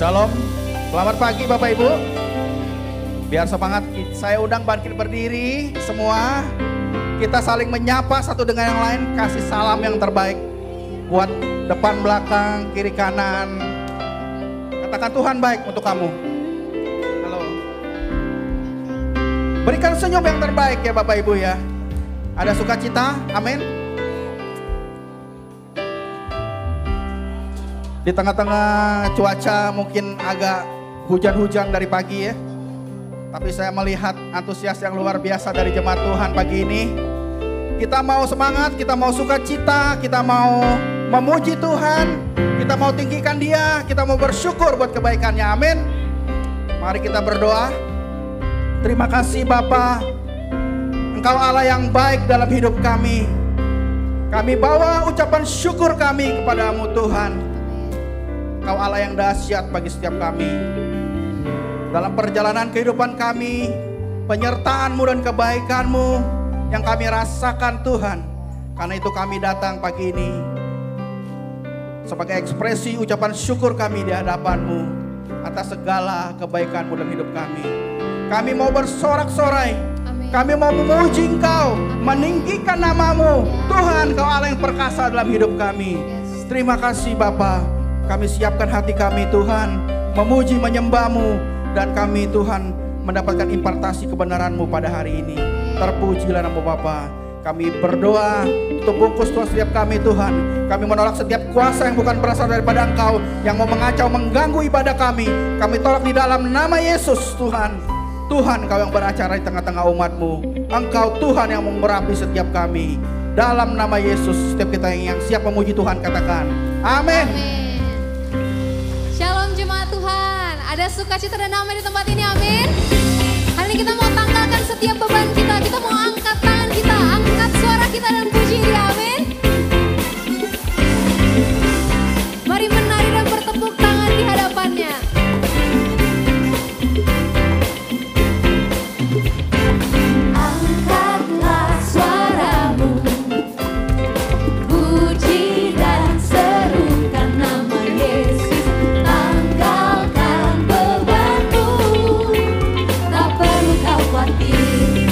Shalom, selamat pagi Bapak Ibu. Biar semangat, saya undang bangkit berdiri semua. Kita saling menyapa satu dengan yang lain, kasih salam yang terbaik buat depan belakang, kiri kanan. Katakan Tuhan baik untuk kamu. Halo. Berikan senyum yang terbaik ya Bapak Ibu ya. Ada sukacita, amin. Di tengah-tengah cuaca mungkin agak hujan-hujan dari pagi ya. Tapi saya melihat antusias yang luar biasa dari jemaat Tuhan pagi ini. Kita mau semangat, kita mau sukacita, kita mau memuji Tuhan, kita mau tinggikan Dia, kita mau bersyukur buat kebaikannya, amin. Mari kita berdoa. Terima kasih Bapa, Engkau Allah yang baik dalam hidup kami. Kami bawa ucapan syukur kami kepadamu Tuhan. Engkau Allah yang dahsyat bagi setiap kami. Dalam perjalanan kehidupan kami, penyertaan-Mu dan kebaikan-Mu yang kami rasakan Tuhan. Karena itu kami datang pagi ini sebagai ekspresi ucapan syukur kami di hadapan-Mu atas segala kebaikan-Mu dalam hidup kami. Kami mau bersorak-sorai, kami mau memuji Engkau, meninggikan nama-Mu. Tuhan, Engkau Allah yang perkasa dalam hidup kami. Terima kasih Bapa. Kami siapkan hati kami Tuhan, memuji menyembah-Mu, dan kami Tuhan mendapatkan impartasi kebenaran-Mu pada hari ini. Terpujilah nama Bapa. Kami berdoa, tutup bungkus Tuhan setiap kami Tuhan. Kami menolak setiap kuasa yang bukan berasal daripada Engkau, yang mau mengacau, mengganggu ibadah kami. Kami tolak di dalam nama Yesus Tuhan. Tuhan, Engkau yang beracara di tengah-tengah umat-Mu. Engkau Tuhan yang merapi setiap kami. Dalam nama Yesus, setiap kita yang siap memuji Tuhan katakan amin. Shalom jemaat Tuhan, ada sukacita dan damai di tempat ini, amin. Hari ini kita mau tanggalkan setiap beban kita, kita mau angkat tangan kita, angkat suara kita dan puji Dia, amin. Mari menari dan bertepuk tangan di hadapannya. Angkatlah suaramu, puji dan serukan nama Yesus. Tanggalkan bebanmu, tak perlu kau khawatir.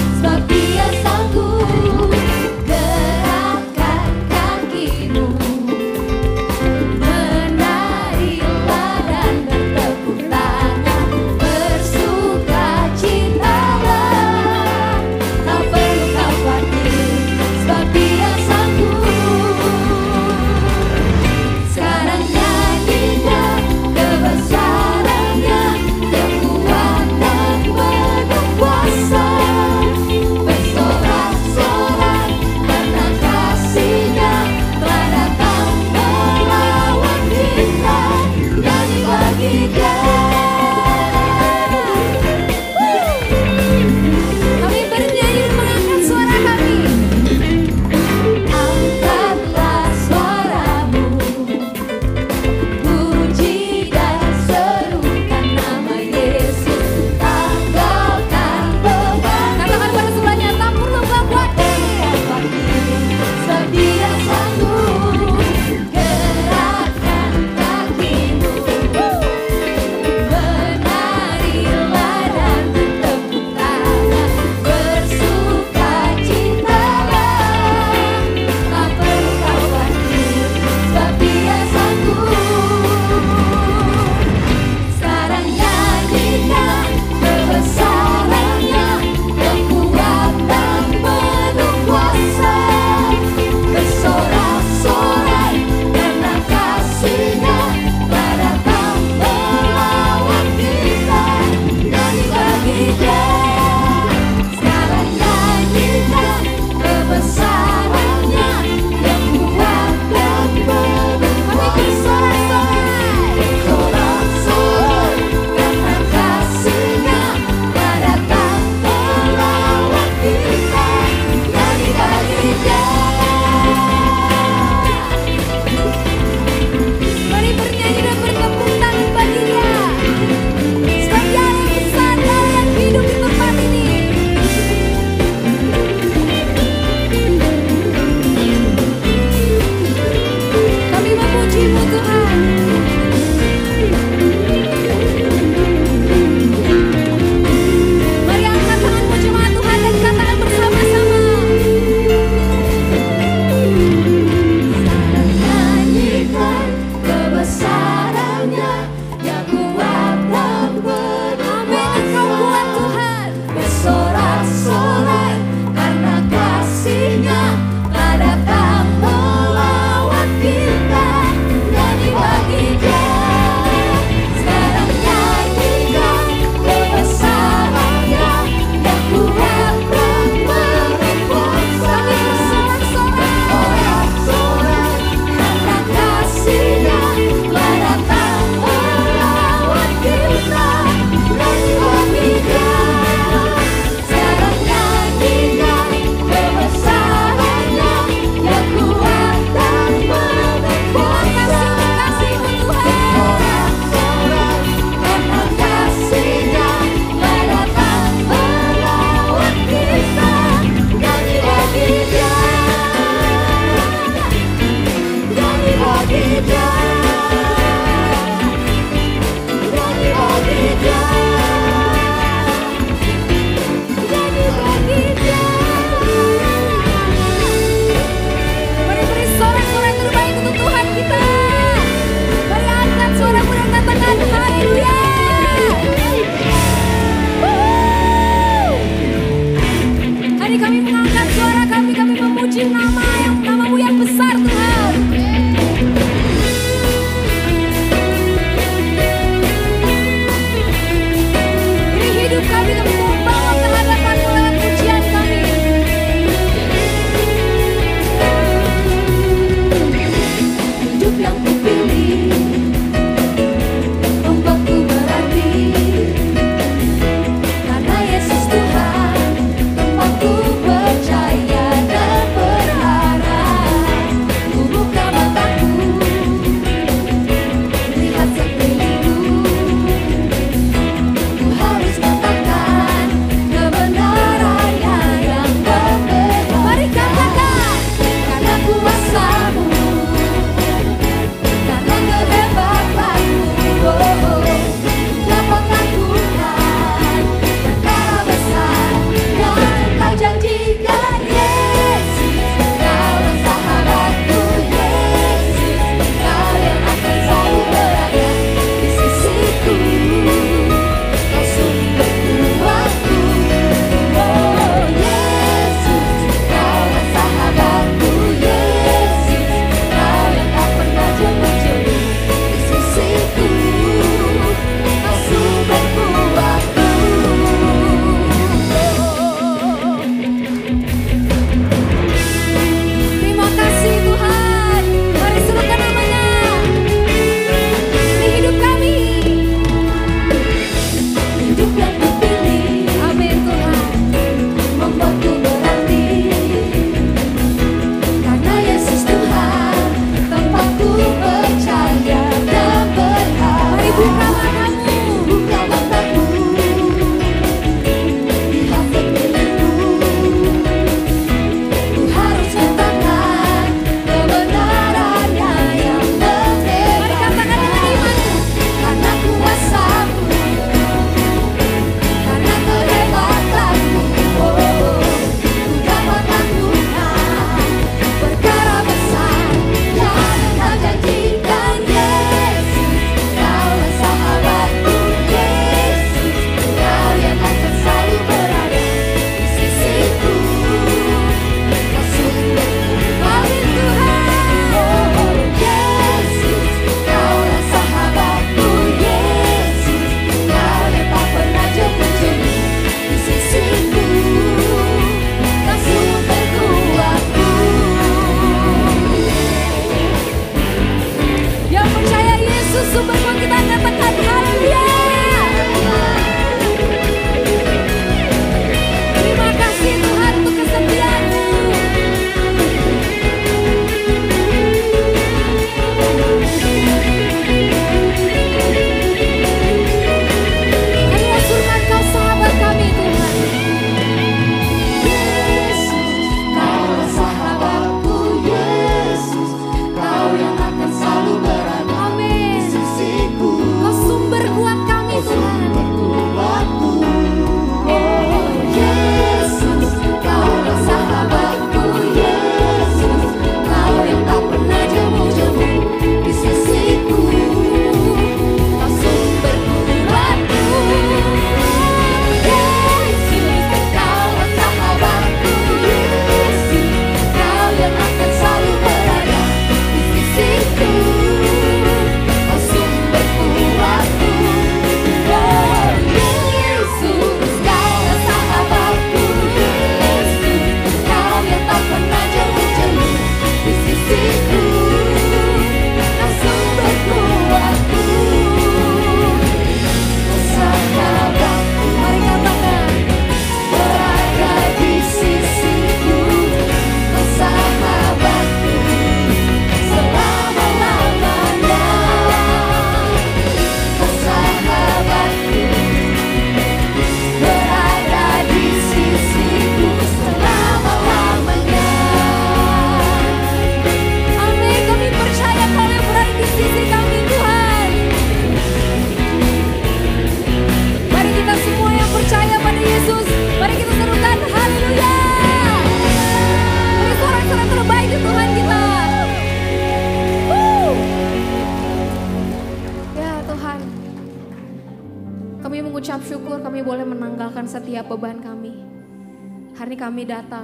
kami boleh menanggalkan setiap beban kami. Hari ini kami datang.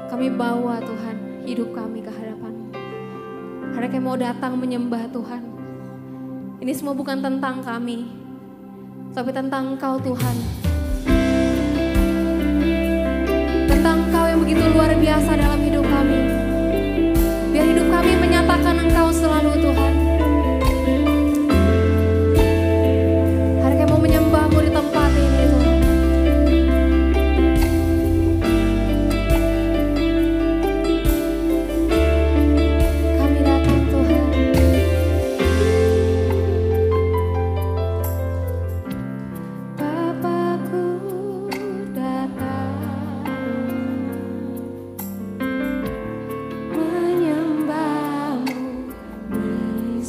Kami bawa Tuhan hidup kami ke hadapan-Mu. Hari ini kami mau datang menyembah Tuhan. Ini semua bukan tentang kami, tapi tentang Engkau Tuhan. Tentang Engkau yang begitu luar biasa dalam hidup kami. Biar hidup kami menyatakan Engkau selalu Tuhan. Hari kami mau menyembah-Mu di tempat ini Tuhan. Kami datang Tuhan. Bapakku datang menyembah-Mu di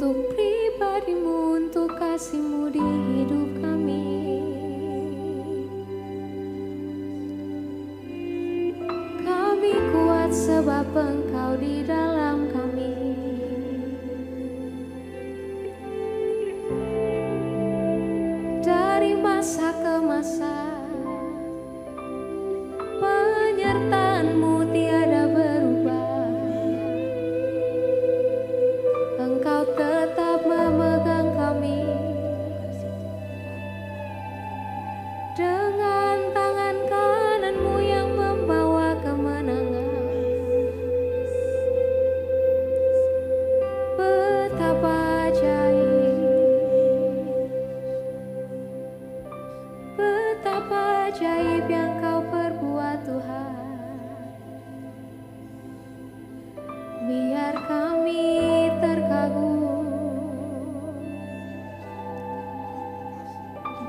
untuk pribadi-Mu, untuk kasih-Mu di hidup kami. Kami kuat sebab Engkau di dalam kami. Dari masa ke masa penyertaan-Mu tiada berubah. Engkau tetap memegang kami dengan tangan kanan-Mu yang membawa kemenangan. Betapa ajaib, betapa ajaib yang Kau perbuat Tuhan. Biar kami terkagum,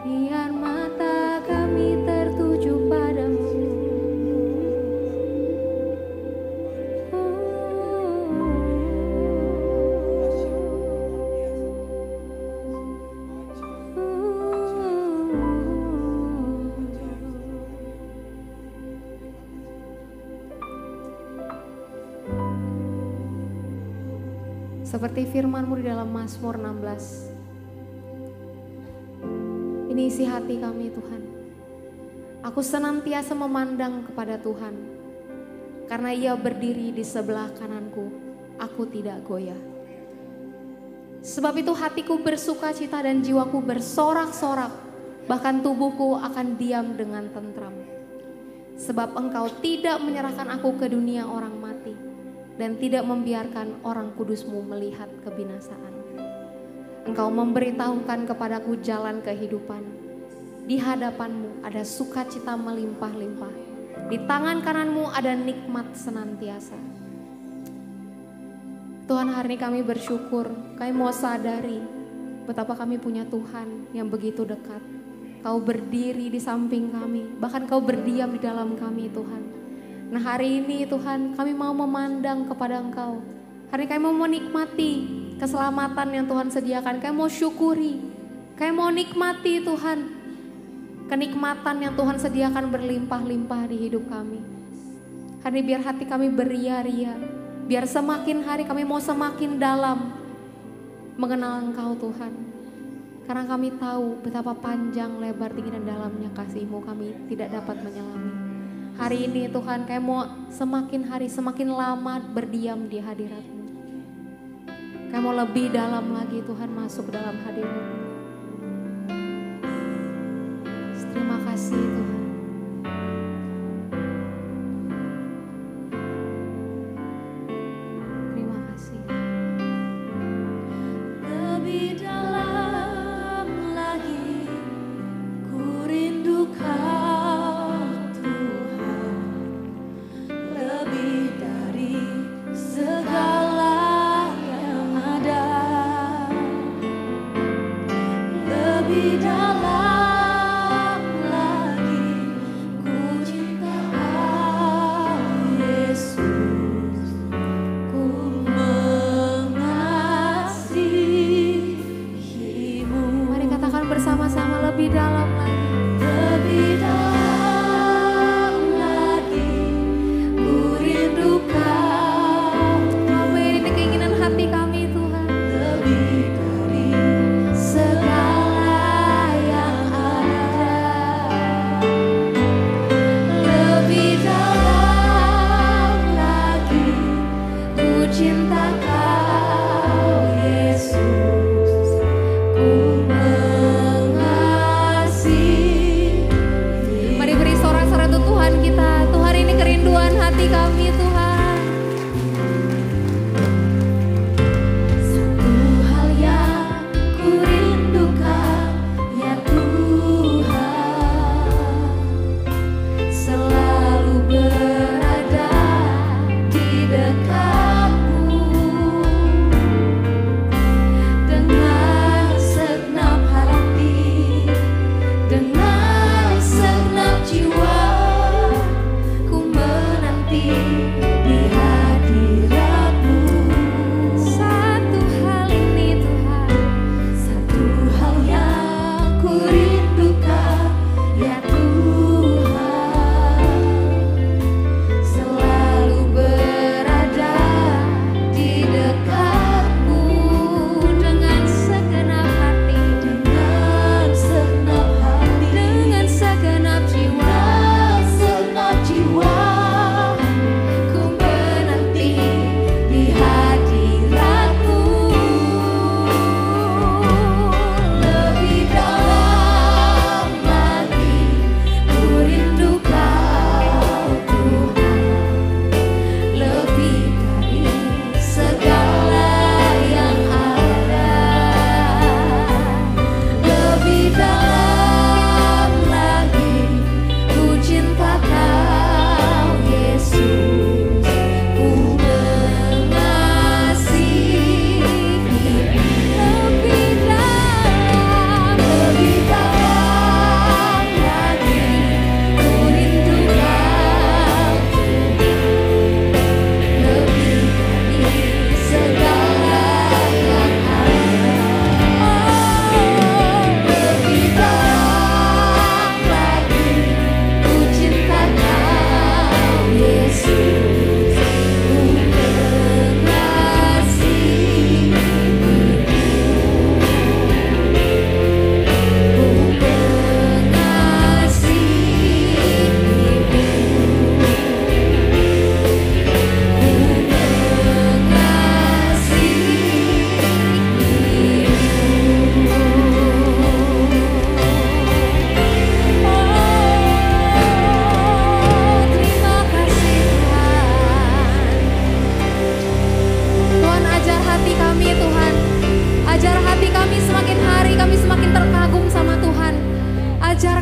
biar mata kami tertuju padamu. Seperti firman-Mu di dalam Mazmur 16. Ini isi hati kami Tuhan. Aku senantiasa memandang kepada Tuhan. Karena Ia berdiri di sebelah kananku, aku tidak goyah. Sebab itu hatiku bersuka cita dan jiwaku bersorak-sorak. Bahkan tubuhku akan diam dengan tentram. Sebab Engkau tidak menyerahkan aku ke dunia orang mati. Dan tidak membiarkan orang kudus-Mu melihat kebinasaan. Engkau memberitahukan kepadaku jalan kehidupan. Di hadapan-Mu ada sukacita melimpah-limpah. Di tangan kanan-Mu ada nikmat senantiasa. Tuhan, hari ini kami bersyukur, kami mau sadari betapa kami punya Tuhan yang begitu dekat. Kau berdiri di samping kami, bahkan Kau berdiam di dalam kami Tuhan. Nah hari ini Tuhan kami mau memandang kepada Engkau. Hari ini kami mau menikmati keselamatan yang Tuhan sediakan. Kami mau syukuri. Kami mau nikmati Tuhan. Kenikmatan yang Tuhan sediakan berlimpah-limpah di hidup kami. Hari ini biar hati kami beria-ria. Biar semakin hari kami mau semakin dalam mengenal Engkau Tuhan. Karena kami tahu betapa panjang, lebar, tinggi dan dalamnya kasih-Mu, kami tidak dapat menyelami. Hari ini Tuhan kami mau semakin hari semakin lama berdiam di hadirat-Mu. Kami mau lebih dalam lagi Tuhan masuk dalam hadir-Mu. Terima kasih Tuhan. Terima kasih. Lebih dalam lagi ku rindu Kau. Segala yang ada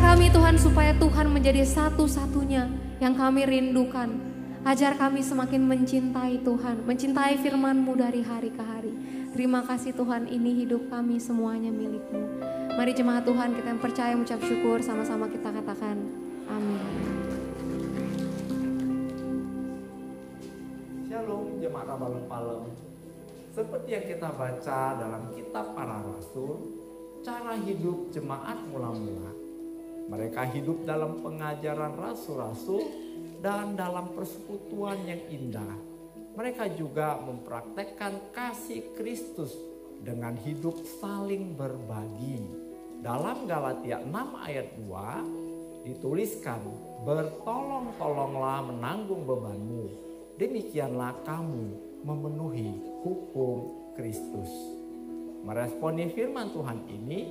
kami Tuhan supaya Tuhan menjadi satu-satunya yang kami rindukan. Ajar kami semakin mencintai Tuhan, mencintai firman-Mu dari hari ke hari. Terima kasih Tuhan, ini hidup kami semuanya milik-Mu. Mari jemaat Tuhan kita yang percaya mengucap syukur, sama-sama kita katakan amin. Shalom jemaat Abalong Palem. Seperti yang kita baca dalam kitab para rasul, cara hidup jemaat mula-mula. Mereka hidup dalam pengajaran rasul-rasul dan dalam persekutuan yang indah. Mereka juga mempraktekkan kasih Kristus dengan hidup saling berbagi. Dalam Galatia 6 ayat 2 dituliskan, bertolong-tolonglah menanggung bebanmu, demikianlah kamu memenuhi hukum Kristus. Meresponi firman Tuhan ini,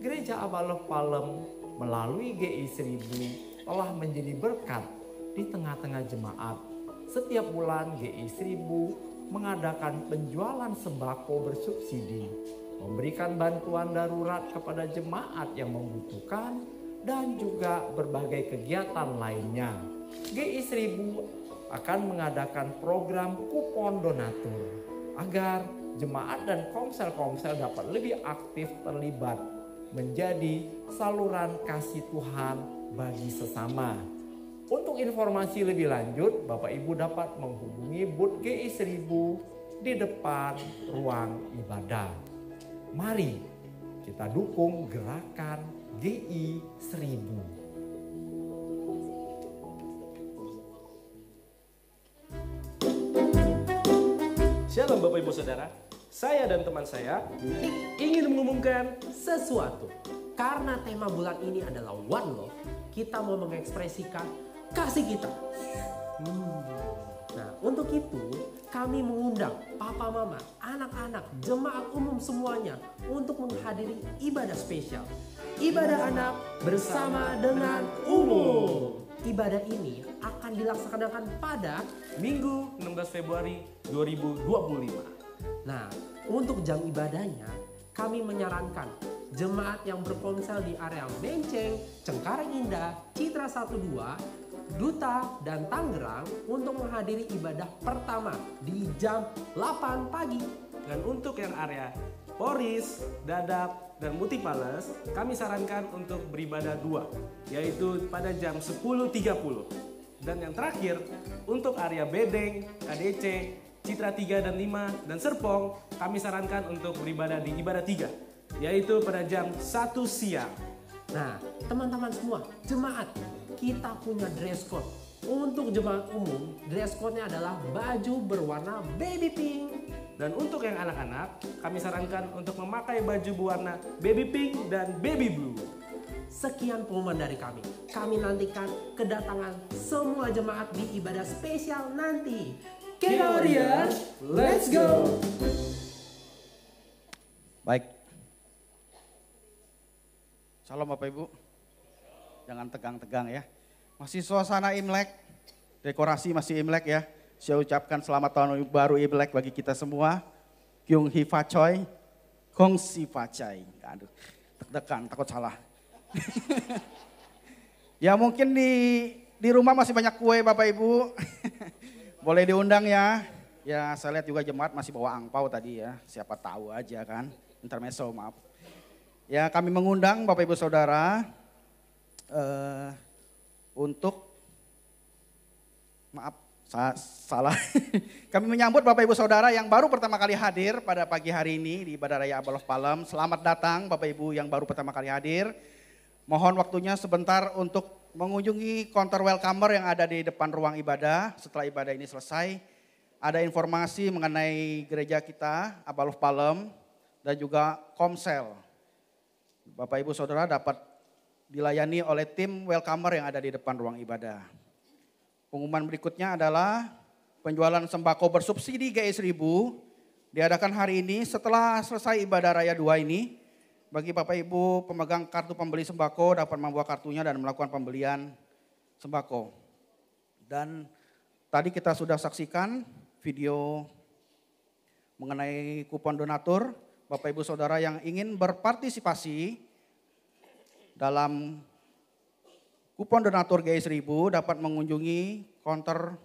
Gereja Abalong Palem melalui GI 1000 telah menjadi berkat di tengah-tengah jemaat. Setiap bulan GI 1000 mengadakan penjualan sembako bersubsidi, memberikan bantuan darurat kepada jemaat yang membutuhkan, dan juga berbagai kegiatan lainnya. GI 1000 akan mengadakan program kupon donatur agar jemaat dan komsel-komsel dapat lebih aktif terlibat menjadi saluran kasih Tuhan bagi sesama. Untuk informasi lebih lanjut, Bapak Ibu dapat menghubungi booth GI 1000 di depan ruang ibadah. Mari kita dukung gerakan GI 1000. Shalom Bapak Ibu Saudara, saya dan teman saya ingin mengumumkan sesuatu. Karena tema bulan ini adalah One Love, kita mau mengekspresikan kasih kita. Nah, untuk itu kami mengundang papa mama, anak-anak, jemaat umum semuanya untuk menghadiri ibadah spesial. Ibadah anak bersama dengan umum. Ibadah ini akan dilaksanakan pada Minggu 16 Februari 2025. Nah, untuk jam ibadahnya kami menyarankan jemaat yang berponsel di area Menceng, Cengkareng Indah, Citra 12, Duta, dan Tangerang untuk menghadiri ibadah pertama di jam 8 pagi. Dan untuk yang area Poris, Dadap, dan Muti Pales, kami sarankan untuk beribadah 2, yaitu pada jam 10.30. Dan yang terakhir, untuk area Bedeng, KDC, Citra 3 dan 5, dan Serpong, kami sarankan untuk beribadah di ibadah 3, yaitu pada jam 1 siang. Nah, teman-teman semua, jemaat, kita punya dress code. Untuk jemaat umum, dress code-nya adalah baju berwarna baby pink. Dan untuk yang anak-anak, kami sarankan untuk memakai baju berwarna baby pink dan baby blue. Sekian pengumuman dari kami. Kami nantikan kedatangan semua jemaat di ibadah spesial nanti. Kita Warriors, let's go! Baik. Salam Bapak Ibu. Jangan tegang-tegang ya. Masih suasana Imlek, dekorasi masih Imlek ya. Saya ucapkan selamat tahun baru Imlek bagi kita semua. Kyung Hi Fa Choi, Kong Si Fa Chai. Aduh, deg-degan, takut salah. Ya mungkin di rumah masih banyak kue Bapak Ibu. Boleh diundang ya. Ya saya lihat juga jemaat masih bawa angpau tadi ya. Siapa tahu aja kan. Intermezzo maaf. Ya kami mengundang Bapak Ibu Saudara untuk maaf salah. Kami menyambut Bapak Ibu Saudara yang baru pertama kali hadir pada pagi hari ini di Ibadah Raya Abalong Palem. Selamat datang Bapak Ibu yang baru pertama kali hadir. Mohon waktunya sebentar untuk mengunjungi counter welcomer yang ada di depan ruang ibadah. Setelah ibadah ini selesai, ada informasi mengenai gereja kita Abalong Palem dan juga Komsel. Bapak Ibu Saudara dapat dilayani oleh tim welcomer yang ada di depan ruang ibadah. Pengumuman berikutnya adalah penjualan sembako bersubsidi GI 1000 diadakan hari ini setelah selesai ibadah raya 2 ini. Bagi Bapak Ibu pemegang kartu pembeli sembako dapat membawa kartunya dan melakukan pembelian sembako. Dan tadi kita sudah saksikan video mengenai kupon donatur. Bapak Ibu Saudara yang ingin berpartisipasi dalam kupon donatur GI 1000 dapat mengunjungi counter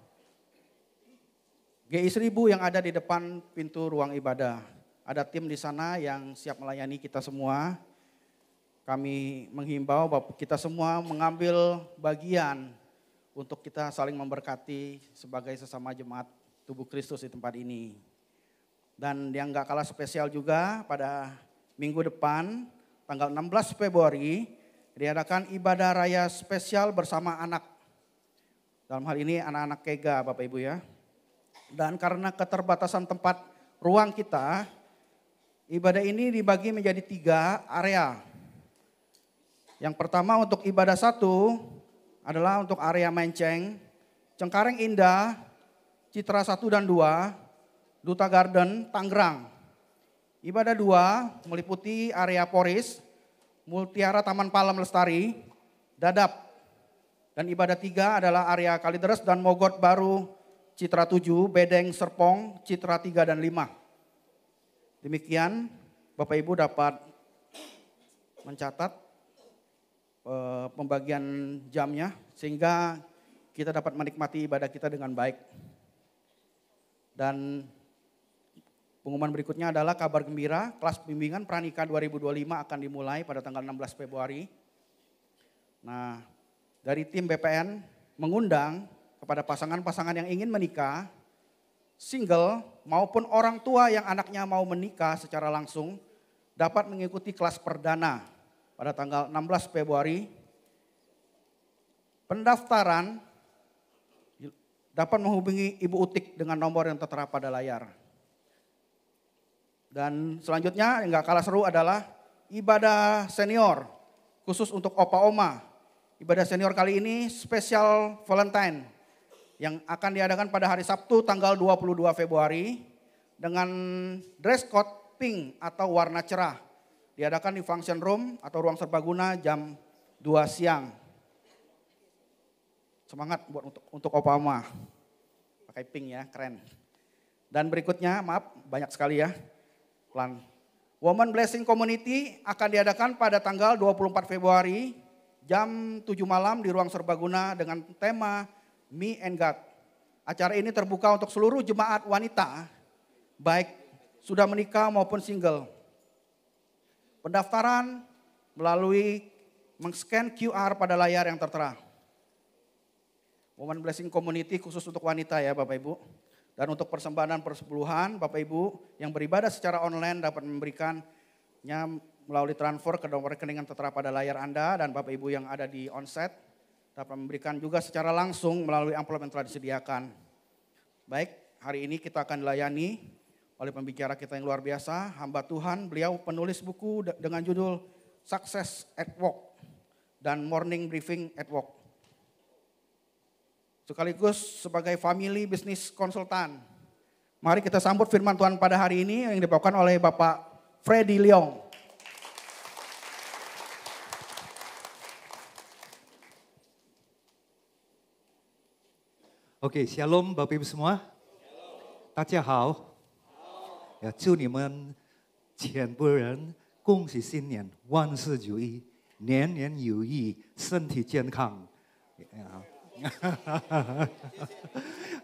GI 1000 yang ada di depan pintu ruang ibadah. Ada tim di sana yang siap melayani kita semua. Kami menghimbau bahwa kita semua mengambil bagian untuk kita saling memberkati sebagai sesama jemaat tubuh Kristus di tempat ini. Dan yang gak kalah spesial juga pada minggu depan tanggal 16 Februari diadakan ibadah raya spesial bersama anak. Dalam hal ini anak-anak Kega Bapak Ibu ya. Dan karena keterbatasan tempat ruang kita, ibadah ini dibagi menjadi 3 area. Yang pertama untuk ibadah 1 adalah untuk area Menceng, Cengkareng Indah, Citra 1 dan 2, Duta Garden, Tangerang. Ibadah 2 meliputi area Poris, Multiara Taman Palem Lestari, Dadap. Dan ibadah 3 adalah area Kalideres dan Mogot Baru, Citra 7, Bedeng, Serpong, Citra 3 dan 5. Demikian Bapak Ibu dapat mencatat pembagian jamnya sehingga kita dapat menikmati ibadah kita dengan baik. Dan pengumuman berikutnya adalah kabar gembira, kelas bimbingan pranikah 2025 akan dimulai pada tanggal 16 Februari. Nah, dari tim BPN mengundang kepada pasangan-pasangan yang ingin menikah, single maupun orang tua yang anaknya mau menikah secara langsung dapat mengikuti kelas perdana pada tanggal 16 Februari. Pendaftaran dapat menghubungi Ibu Utik dengan nomor yang tertera pada layar. Dan selanjutnya yang gak kalah seru adalah ibadah senior khusus untuk opa oma. Ibadah senior kali ini spesial Valentine yang akan diadakan pada hari Sabtu tanggal 22 Februari dengan dress code pink atau warna cerah. Diadakan di function room atau ruang serbaguna jam 2 siang. Semangat buat untuk opa oma. Pakai pink ya, keren. Dan berikutnya, maaf banyak sekali ya. Pelan. Woman Blessing Community akan diadakan pada tanggal 24 Februari jam 7 malam di ruang serbaguna dengan tema Me and God. Acara ini terbuka untuk seluruh jemaat wanita, baik sudah menikah maupun single. Pendaftaran melalui men-scan QR pada layar yang tertera. Woman Blessing Community khusus untuk wanita ya Bapak Ibu. Dan untuk persembahan persepuluhan Bapak Ibu yang beribadah secara online dapat memberikannya melalui transfer ke nomor rekening yang tertera pada layar Anda. Dan Bapak Ibu yang ada di onsite dapat memberikan juga secara langsung melalui amplop yang telah disediakan. Baik, hari ini kita akan dilayani oleh pembicara kita yang luar biasa, hamba Tuhan. Beliau penulis buku dengan judul Success at Work dan Morning Briefing at Work. Sekaligus sebagai family business konsultan. Mari kita sambut firman Tuhan pada hari ini yang dibawakan oleh Bapak Freddy Leong. OK， Shalom Bapak Ibu semua， 大家好，祝你们全部人恭喜新年，万事如意，年年有余，身体健康。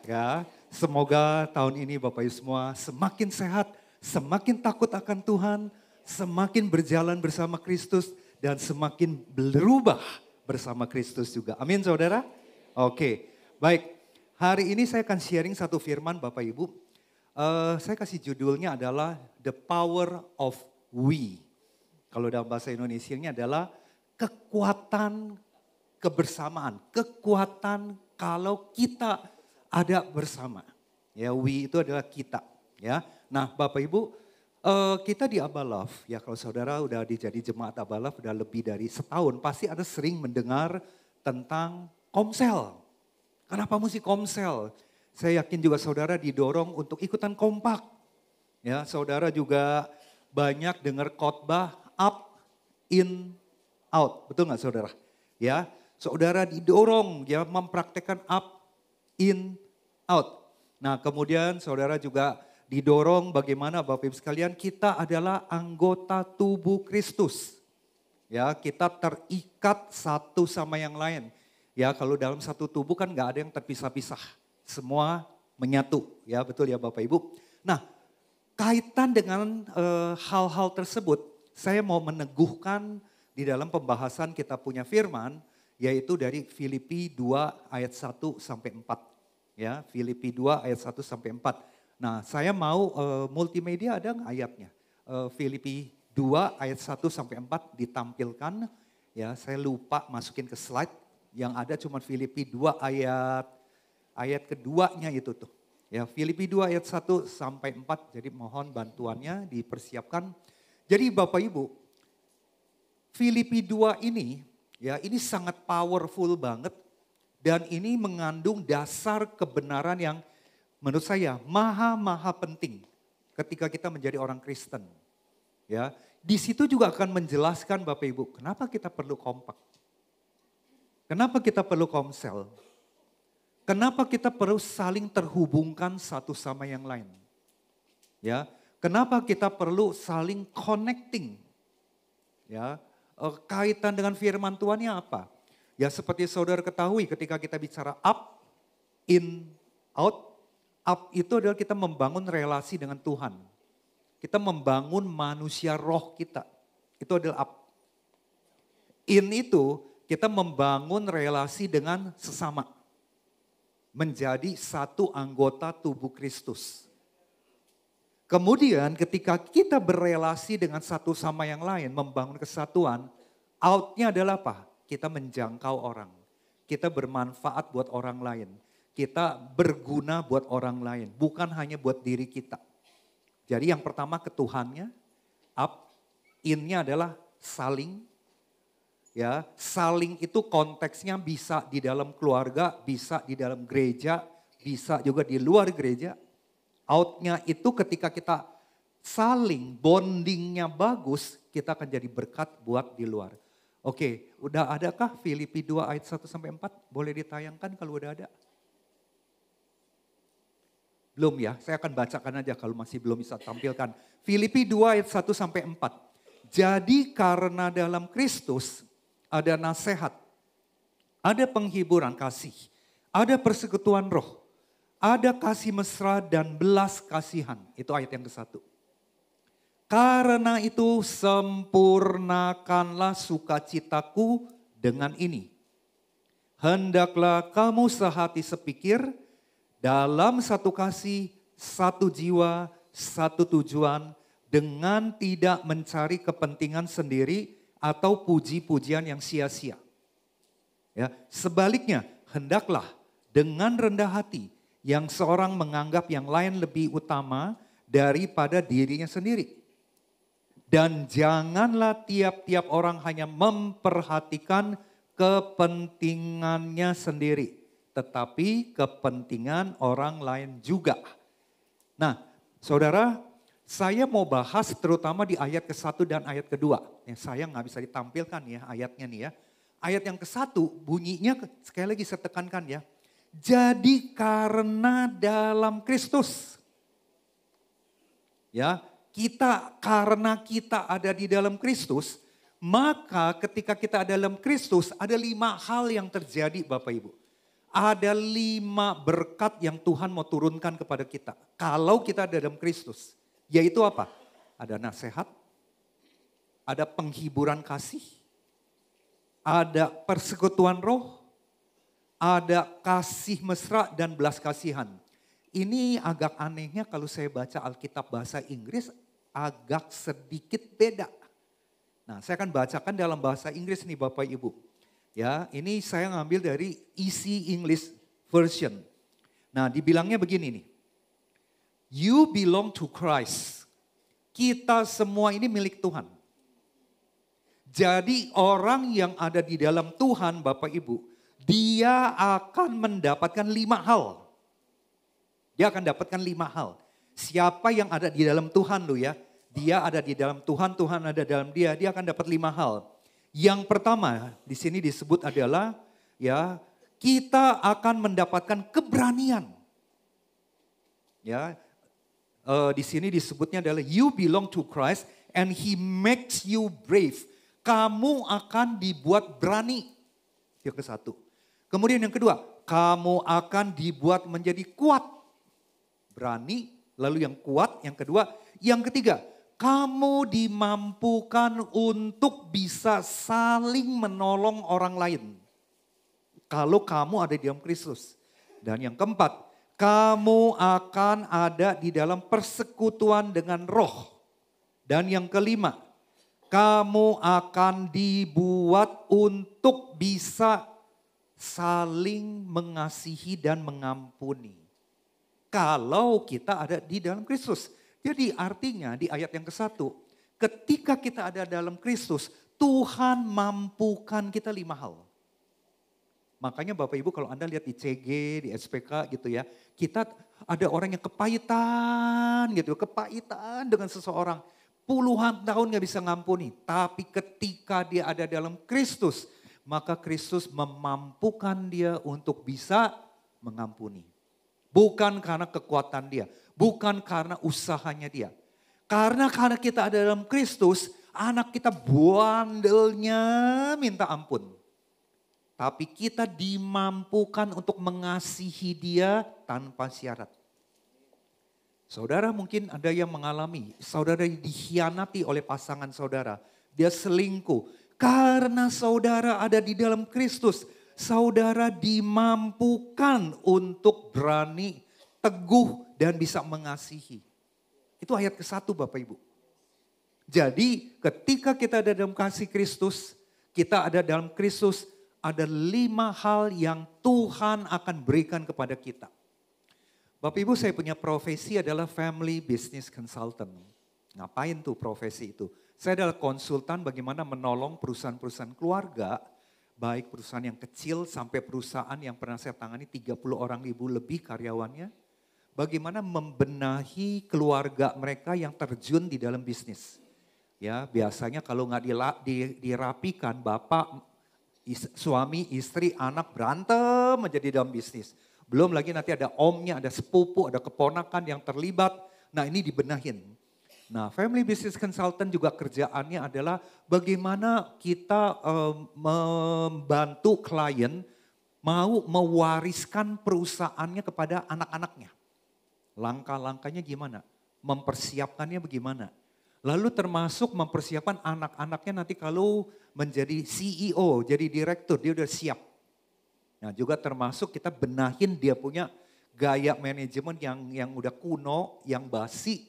Ya, semoga tahun ini Bapak Ibu semua semakin sehat, semakin takut akan Tuhan, semakin berjalan bersama Kristus dan semakin berubah bersama Kristus juga. Amin saudara? Oke, baik. Hari ini saya akan sharing satu firman Bapak Ibu. Saya kasih judulnya adalah The Power of We. Kalau dalam bahasa Indonesianya adalah kekuatan kebersamaan. Kekuatan kalau kita ada bersama. Ya, we itu adalah kita. Ya, nah Bapak Ibu, kita di Abalove, ya kalau saudara udah jadi jemaat Abalove udah lebih dari setahun, pasti ada sering mendengar tentang komsel. Kenapa mesti komsel? Saya yakin juga saudara didorong untuk ikutan kompak. Ya, saudara juga banyak dengar khotbah up, in, out. Betul nggak saudara? Ya, saudara didorong ya mempraktekkan up, in, out. Nah kemudian saudara juga didorong bagaimana Bapak Ibu sekalian kita adalah anggota tubuh Kristus. Ya, kita terikat satu sama yang lain. Ya, kalau dalam satu tubuh kan nggak ada yang terpisah-pisah. Semua menyatu, ya betul ya Bapak Ibu. Nah, kaitan dengan hal-hal tersebut, saya mau meneguhkan di dalam pembahasan kita punya firman, yaitu dari Filipi 2 ayat 1 sampai 4. Ya, Filipi 2 ayat 1 sampai 4. Nah, saya mau multimedia ada nggak ayatnya? Filipi 2 ayat 1 sampai 4 ditampilkan. Ya, saya lupa masukin ke slide. Yang ada cuma Filipi 2 ayat keduanya itu tuh. Ya, Filipi 2 ayat 1 sampai 4. Jadi mohon bantuannya dipersiapkan. Jadi Bapak Ibu, Filipi 2 ini ya ini sangat powerful banget dan ini mengandung dasar kebenaran yang menurut saya maha penting ketika kita menjadi orang Kristen. Ya, di situ juga akan menjelaskan Bapak Ibu, kenapa kita perlu kompak? Kenapa kita perlu komsel? Kenapa kita perlu saling terhubungkan satu sama yang lain? Ya, kenapa kita perlu saling connecting? Ya, kaitan dengan firman Tuhannya apa? Ya seperti saudara ketahui ketika kita bicara up, in, out. Up itu adalah kita membangun relasi dengan Tuhan. Kita membangun manusia roh kita. Itu adalah up. In itu kita membangun relasi dengan sesama. Menjadi satu anggota tubuh Kristus. Kemudian ketika kita berelasi dengan satu sama yang lain, membangun kesatuan, outnya adalah apa? Kita menjangkau orang. Kita bermanfaat buat orang lain. Kita berguna buat orang lain, bukan hanya buat diri kita. Jadi yang pertama ke Tuhannya, up, in-nya adalah saling. Ya, saling itu konteksnya bisa di dalam keluarga, bisa di dalam gereja, bisa juga di luar gereja. Outnya itu ketika kita saling, bondingnya bagus, kita akan jadi berkat buat di luar. Oke, udah adakah Filipi 2 ayat 1 sampai 4? Boleh ditayangkan kalau udah ada? Belum ya, saya akan bacakan aja kalau masih belum bisa tampilkan. Filipi 2 ayat 1 sampai 4. Jadi karena dalam Kristus ada nasihat, ada penghiburan kasih, ada persekutuan roh, ada kasih mesra dan belas kasihan. Itu ayat yang ke-1. Karena itu sempurnakanlah sukacitaku dengan ini. Hendaklah kamu sehati sepikir, dalam satu kasih, satu jiwa, satu tujuan, dengan tidak mencari kepentingan sendiri atau puji-pujian yang sia-sia. Ya, sebaliknya, hendaklah dengan rendah hati yang seorang menganggap yang lain lebih utama daripada dirinya sendiri. Dan janganlah tiap-tiap orang hanya memperhatikan kepentingannya sendiri, tetapi kepentingan orang lain juga. Nah, saudara, saya mau bahas terutama di ayat ke-1 dan ayat kedua. Yang saya nggak bisa ditampilkan ya ayatnya nih ya. Ayat yang ke-1 bunyinya sekali lagi saya tekankan ya. Jadi karena dalam Kristus. Ya, karena kita ada di dalam Kristus, maka ketika kita ada dalam Kristus ada 5 hal yang terjadi Bapak Ibu. Ada 5 berkat yang Tuhan mau turunkan kepada kita. Kalau kita ada dalam Kristus. Yaitu apa? Ada nasihat, ada penghiburan kasih, ada persekutuan roh, ada kasih mesra dan belas kasihan. Ini agak anehnya kalau saya baca Alkitab bahasa Inggris agak sedikit beda. Nah, saya akan bacakan dalam bahasa Inggris nih Bapak Ibu. Ya, ini saya ngambil dari Easy English Version. Nah, dibilangnya begini nih. You belong to Christ. Kita semua ini milik Tuhan. Jadi orang yang ada di dalam Tuhan Bapak Ibu, dia akan mendapatkan 5 hal. Dia akan dapatkan 5 hal. Siapa yang ada di dalam Tuhan lu ya, dia ada di dalam Tuhan, Tuhan ada dalam dia akan dapat 5 hal. Yang pertama di sini disebut adalah ya, kita akan mendapatkan keberanian. Ya, di sini disebutnya adalah you belong to Christ and he makes you brave. Kamu akan dibuat berani. Yang ke-1. Kemudian yang kedua, kamu akan dibuat menjadi kuat. Berani, lalu yang kuat, yang kedua. Yang ketiga, kamu dimampukan untuk bisa saling menolong orang lain. Kalau kamu ada di dalam Kristus. Dan yang keempat, kamu akan ada di dalam persekutuan dengan roh. Dan yang kelima, kamu akan dibuat untuk bisa saling mengasihi dan mengampuni. Kalau kita ada di dalam Kristus. Jadi artinya di ayat yang ke-1, ketika kita ada dalam Kristus, Tuhan mampukan kita 5 hal. Makanya Bapak Ibu kalau Anda lihat di CG, di SPK gitu ya, kita ada orang yang kepahitan gitu, kepahitan dengan seseorang. Puluhan tahun gak bisa ngampuni, tapi ketika dia ada dalam Kristus, maka Kristus memampukan dia untuk bisa mengampuni. Bukan karena kekuatan dia, bukan karena usahanya dia. Karena kita ada dalam Kristus, anak kita bandelnya minta ampun. Tapi kita dimampukan untuk mengasihi dia tanpa syarat. Saudara mungkin ada yang mengalami, saudara dikhianati oleh pasangan saudara. Dia selingkuh. Karena saudara ada di dalam Kristus, saudara dimampukan untuk berani, teguh dan bisa mengasihi. Itu ayat ke-1 Bapak Ibu. Jadi ketika kita ada dalam kasih Kristus, kita ada dalam Kristus, ada 5 hal yang Tuhan akan berikan kepada kita. Bapak Ibu saya punya profesi adalah Family Business Consultant. Ngapain tuh profesi itu? Saya adalah konsultan bagaimana menolong perusahaan-perusahaan keluarga, baik perusahaan yang kecil sampai perusahaan yang pernah saya tangani 30 orang lebih karyawannya. Bagaimana membenahi keluarga mereka yang terjun di dalam bisnis. Ya biasanya kalau nggak dirapikan bapak, suami, istri, anak berantem menjadi dalam bisnis. Belum lagi nanti ada omnya, ada sepupu, ada keponakan yang terlibat. Nah ini dibenahin. Nah Family Business Consultant juga kerjaannya adalah bagaimana kita membantu klien mau mewariskan perusahaannya kepada anak-anaknya. Langkah-langkahnya gimana? Mempersiapkannya bagaimana? Lalu termasuk mempersiapkan anak-anaknya nanti kalau menjadi CEO, jadi direktur, dia udah siap. Nah juga termasuk kita benahin dia punya gaya manajemen yang udah kuno, yang basi.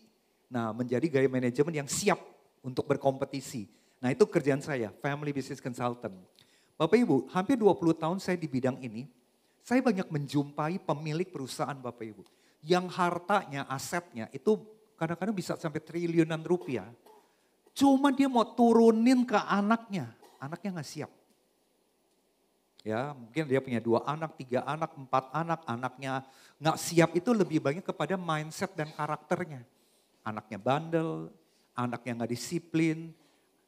Nah menjadi gaya manajemen yang siap untuk berkompetisi. Nah itu kerjaan saya, Family Business Consultant. Bapak Ibu, hampir 20 tahun saya di bidang ini, saya banyak menjumpai pemilik perusahaan Bapak Ibu. Yang hartanya, asetnya itu kadang-kadang bisa sampai triliunan rupiah. Cuma dia mau turunin ke anaknya nggak siap. Ya mungkin dia punya 2 anak, 3 anak, 4 anak, anaknya nggak siap itu lebih banyak kepada mindset dan karakternya. Anaknya bandel, anaknya nggak disiplin,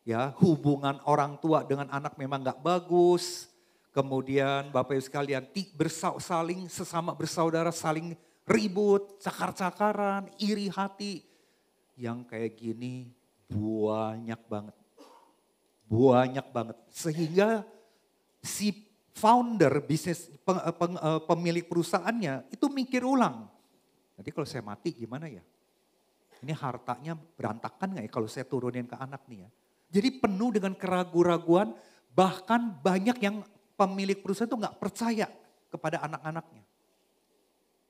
ya hubungan orang tua dengan anak memang nggak bagus. Kemudian Bapak Ibu sekalian saling sesama bersaudara saling ribut, cakar-cakaran, iri hati. Yang kayak gini banyak banget. Banyak banget. Sehingga si founder bisnis, pemilik perusahaannya itu mikir ulang. Jadi kalau saya mati gimana ya? Ini hartanya berantakan gak ya kalau saya turunin ke anak nih ya? Jadi penuh dengan keraguan-raguan, bahkan banyak yang pemilik perusahaan itu gak percaya kepada anak-anaknya.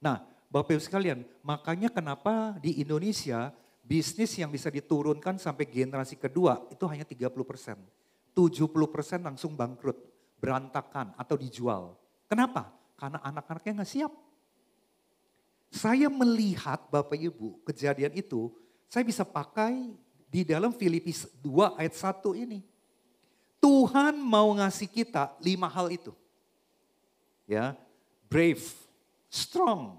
Nah, Bapak Ibu sekalian, makanya kenapa di Indonesia bisnis yang bisa diturunkan sampai generasi kedua itu hanya 30%. 70% langsung bangkrut, berantakan atau dijual. Kenapa? Karena anak-anaknya nggak siap. Saya melihat Bapak Ibu kejadian itu, saya bisa pakai di dalam Filipi 2 ayat 1 ini. Tuhan mau ngasih kita 5 hal itu. Ya, brave, strong,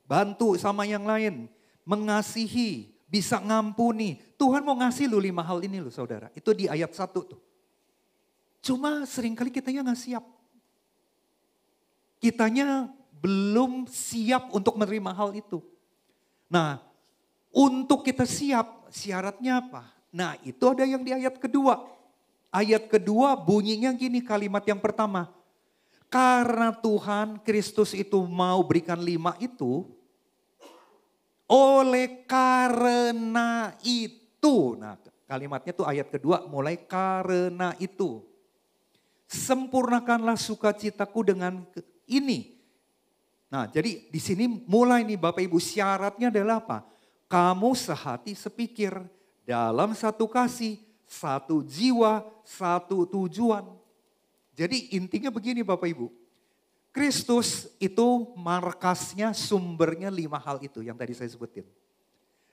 bantu sama yang lain, mengasihi, bisa ngampuni. Tuhan mau ngasih lu 5 hal ini lu saudara. Itu di ayat 1 tuh. Cuma seringkali kitanya gak siap. Kitanya belum siap untuk menerima hal itu. Nah, untuk kita siap, syaratnya apa? Nah, itu ada yang di ayat kedua. ayat kedua bunyinya gini kalimat yang pertama. Karena Tuhan Kristus itu mau berikan 5 itu, oleh karena itu. Nah kalimatnya tuh ayat kedua mulai karena itu. Sempurnakanlah sukacitaku dengan ini. Nah jadi di sini mulai nih Bapak Ibu syaratnya adalah apa? Kamu sehati sepikir dalam satu kasih, satu jiwa, satu tujuan. Jadi intinya begini Bapak Ibu. Kristus itu markasnya, sumbernya 5 hal itu yang tadi saya sebutin.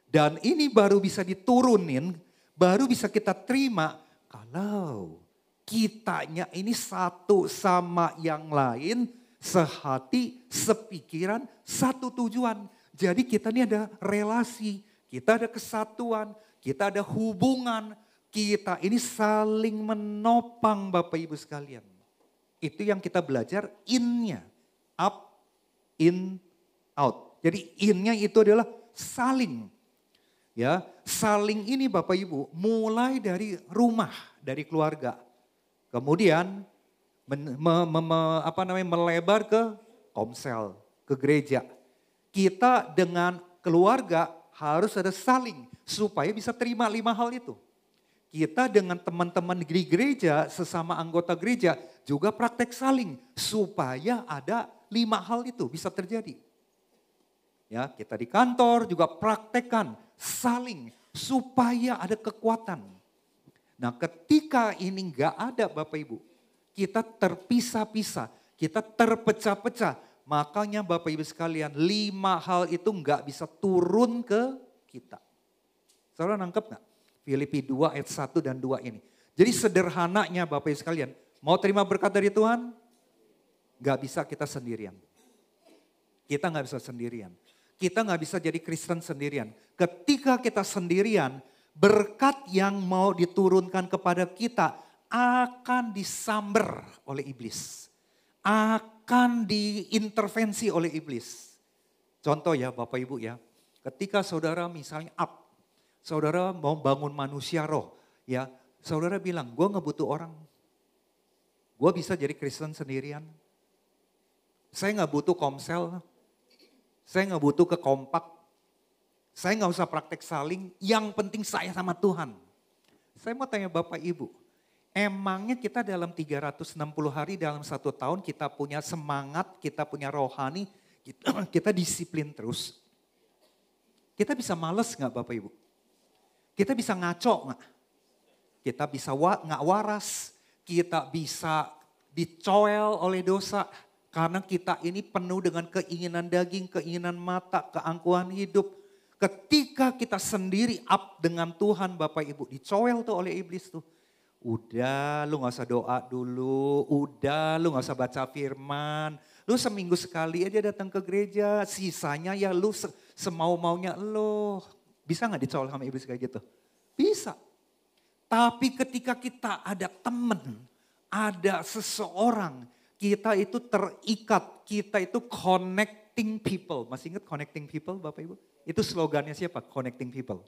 Dan ini baru bisa diturunin, baru bisa kita terima kalau kitanya ini satu sama yang lain, sehati, sepikiran, satu tujuan. Jadi kita ini ada relasi, kita ada kesatuan, kita ada hubungan, kita ini saling menopang Bapak Ibu sekalian. Itu yang kita belajar in-nya. Up, in, out. Jadi in-nya itu adalah saling. Ya, saling ini Bapak Ibu mulai dari rumah, dari keluarga. Kemudian melebar ke komsel, ke gereja. Kita dengan keluarga harus ada saling supaya bisa terima 5 hal itu. Kita dengan teman-teman di gereja, sesama anggota gereja juga praktek saling supaya ada 5 hal itu bisa terjadi. Ya, kita di kantor juga praktekkan saling supaya ada kekuatan. Nah, ketika ini enggak ada Bapak Ibu, kita terpisah-pisah, kita terpecah-pecah. Makanya Bapak Ibu sekalian, 5 hal itu enggak bisa turun ke kita. Saudara nangkep enggak? Filipi 2 ayat 1 dan 2 ini. Jadi sederhananya Bapak Ibu sekalian, mau terima berkat dari Tuhan? Gak bisa kita sendirian. Kita gak bisa sendirian. Kita gak bisa jadi Kristen sendirian. Ketika kita sendirian, berkat yang mau diturunkan kepada kita akan disamber oleh iblis. Akan diintervensi oleh iblis. Contoh ya Bapak Ibu ya, ketika saudara misalnya saudara mau bangun manusia roh, ya, saudara bilang, gue gak butuh orang. Gue bisa jadi Kristen sendirian. Saya gak butuh komsel. Saya gak butuh ke kompak. Saya gak usah praktek saling. Yang penting saya sama Tuhan. Saya mau tanya Bapak Ibu, emangnya kita dalam 360 hari dalam 1 tahun kita punya semangat, kita punya rohani, kita disiplin terus. Kita bisa males gak Bapak Ibu? Kita bisa ngaco nggak? Kita bisa nggak waras, kita bisa dicoel oleh dosa. Karena kita ini penuh dengan keinginan daging, keinginan mata, keangkuhan hidup. Ketika kita sendiri up dengan Tuhan Bapak Ibu, dicoel tuh oleh iblis tuh. Udah lu gak usah doa dulu, udah lu gak usah baca firman. Lu seminggu sekali aja datang ke gereja, sisanya ya lu semau-maunya lu. Bisa gak dicolok sama iblis kayak gitu? Bisa. Tapi ketika kita ada teman, ada seseorang, kita itu terikat, kita itu connecting people. Masih ingat connecting people Bapak Ibu? Itu slogannya siapa? Connecting people.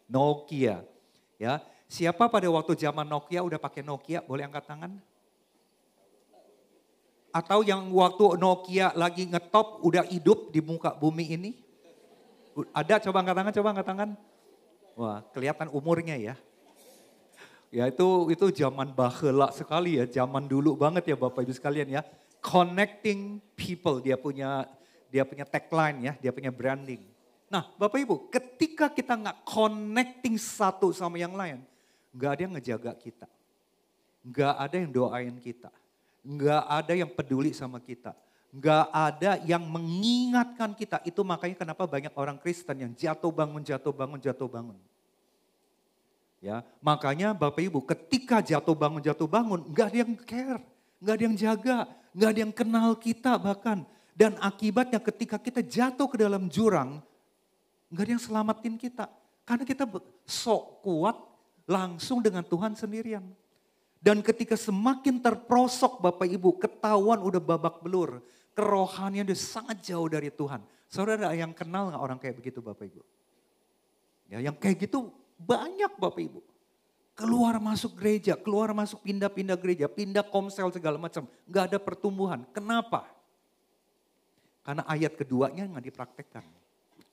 Nokia. Ya, siapa pada waktu zaman Nokia udah pakai Nokia? Boleh angkat tangan? Atau yang waktu Nokia lagi ngetop udah hidup di muka bumi ini? Ada, coba angkat tangan. Wah, kelihatan umurnya ya. Ya itu zaman baheula sekali ya, zaman dulu banget ya Bapak Ibu sekalian ya. Connecting people, dia punya tagline ya, dia punya branding. Nah Bapak Ibu, ketika kita nggak connecting satu sama yang lain, nggak ada yang ngejaga kita. Nggak ada yang doain kita. Nggak ada yang peduli sama kita. Nggak ada yang mengingatkan kita. Itu makanya kenapa banyak orang Kristen yang jatuh bangun. Ya, makanya Bapak Ibu ketika jatuh bangun, nggak ada yang care. Nggak ada yang jaga, nggak ada yang kenal kita bahkan. Dan akibatnya ketika kita jatuh ke dalam jurang, nggak ada yang selamatin kita. Karena kita sok kuat langsung dengan Tuhan sendirian. Dan ketika semakin terprosok Bapak Ibu, ketahuan udah babak belur. Kerohanian udah sangat jauh dari Tuhan. Saudara ada yang kenal gak orang kayak begitu Bapak Ibu? Ya, yang kayak gitu banyak Bapak Ibu. keluar masuk gereja, keluar masuk pindah-pindah gereja, pindah komsel segala macam. Nggak ada pertumbuhan. Kenapa? Karena ayat keduanya nggak dipraktekkan.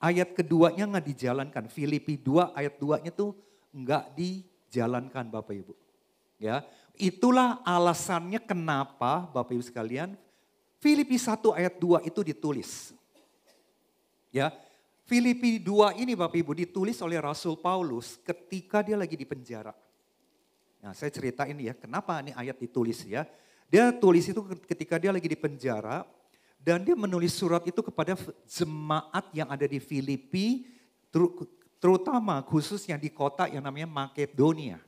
Ayat keduanya nggak dijalankan. Filipi 2 ayat 2-nya tuh nggak dijalankan Bapak Ibu. Ya, itulah alasannya kenapa Bapak Ibu sekalian Filipi 1 ayat 2 itu ditulis. Ya, Filipi 2 ini Bapak Ibu ditulis oleh Rasul Paulus ketika dia lagi di penjara. Nah, saya ceritain ya, kenapa ini ayat ditulis ya. Dia tulis itu ketika dia lagi di penjara dan dia menulis surat itu kepada jemaat yang ada di Filipi, terutama khususnya di kota yang namanya Makedonia.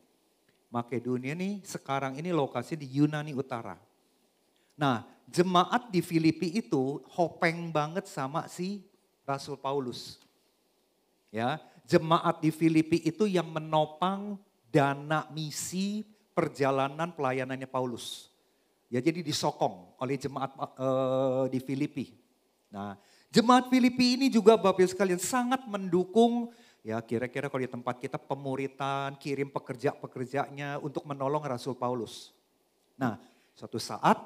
Makedonia nih sekarang ini lokasi di Yunani Utara. Nah, jemaat di Filipi itu hopeng banget sama si Rasul Paulus. Ya, jemaat di Filipi itu yang menopang dana misi perjalanan pelayanannya Paulus. Ya, jadi disokong oleh jemaat di Filipi. Nah, jemaat Filipi ini juga Bapak Ibu sekalian sangat mendukung ya kira-kira kalau di tempat kita pemuritan, kirim pekerja-pekerjanya untuk menolong Rasul Paulus. Nah, suatu saat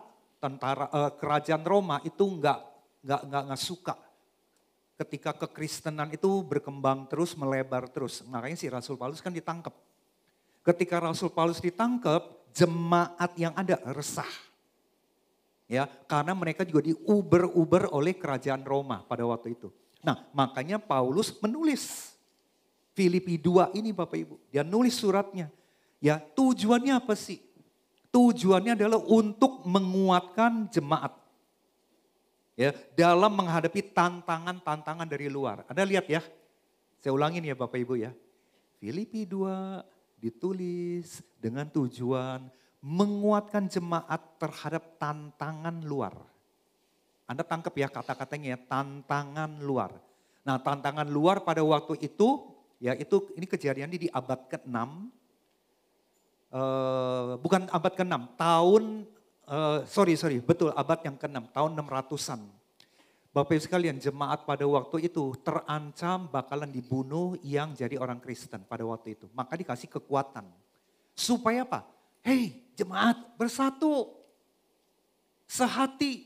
kerajaan Roma itu nggak suka ketika kekristenan itu berkembang terus, melebar terus. Makanya si Rasul Paulus kan ditangkap. Ketika Rasul Paulus ditangkap, jemaat yang ada resah. Ya, karena mereka juga diuber-uber oleh kerajaan Roma pada waktu itu. Nah, makanya Paulus menulis Filipi 2 ini Bapak Ibu. Dia nulis suratnya. Ya, tujuannya apa sih? Tujuannya adalah untuk menguatkan jemaat. Ya, dalam menghadapi tantangan-tantangan dari luar. Anda lihat ya. Saya ulangin ya Bapak Ibu ya. Filipi 2 ditulis dengan tujuan menguatkan jemaat terhadap tantangan luar. Anda tangkap ya kata-katanya ya, tantangan luar. Nah, tantangan luar pada waktu itu, ya ini kejadian di abad ke-6. Bukan abad ke-6, betul abad yang ke-6, tahun 600-an. Bapak Ibu sekalian, jemaat pada waktu itu terancam bakalan dibunuh yang jadi orang Kristen pada waktu itu. Maka dikasih kekuatan. Supaya apa? Hei jemaat bersatu, sehati,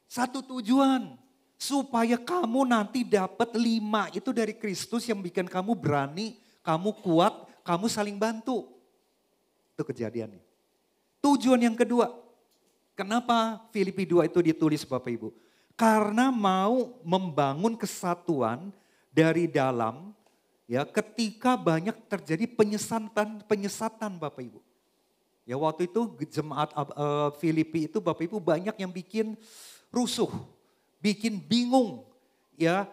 satu tujuan. Supaya kamu nanti dapat 5 itu dari Kristus yang bikin kamu berani, kamu kuat, kamu saling bantu. Itu kejadiannya. Tujuan yang kedua, kenapa Filipi 2 itu ditulis Bapak Ibu? Karena mau membangun kesatuan dari dalam ya ketika banyak terjadi penyesatan Bapak Ibu. Ya waktu itu jemaat Filipi itu Bapak Ibu banyak yang bikin rusuh, bikin bingung ya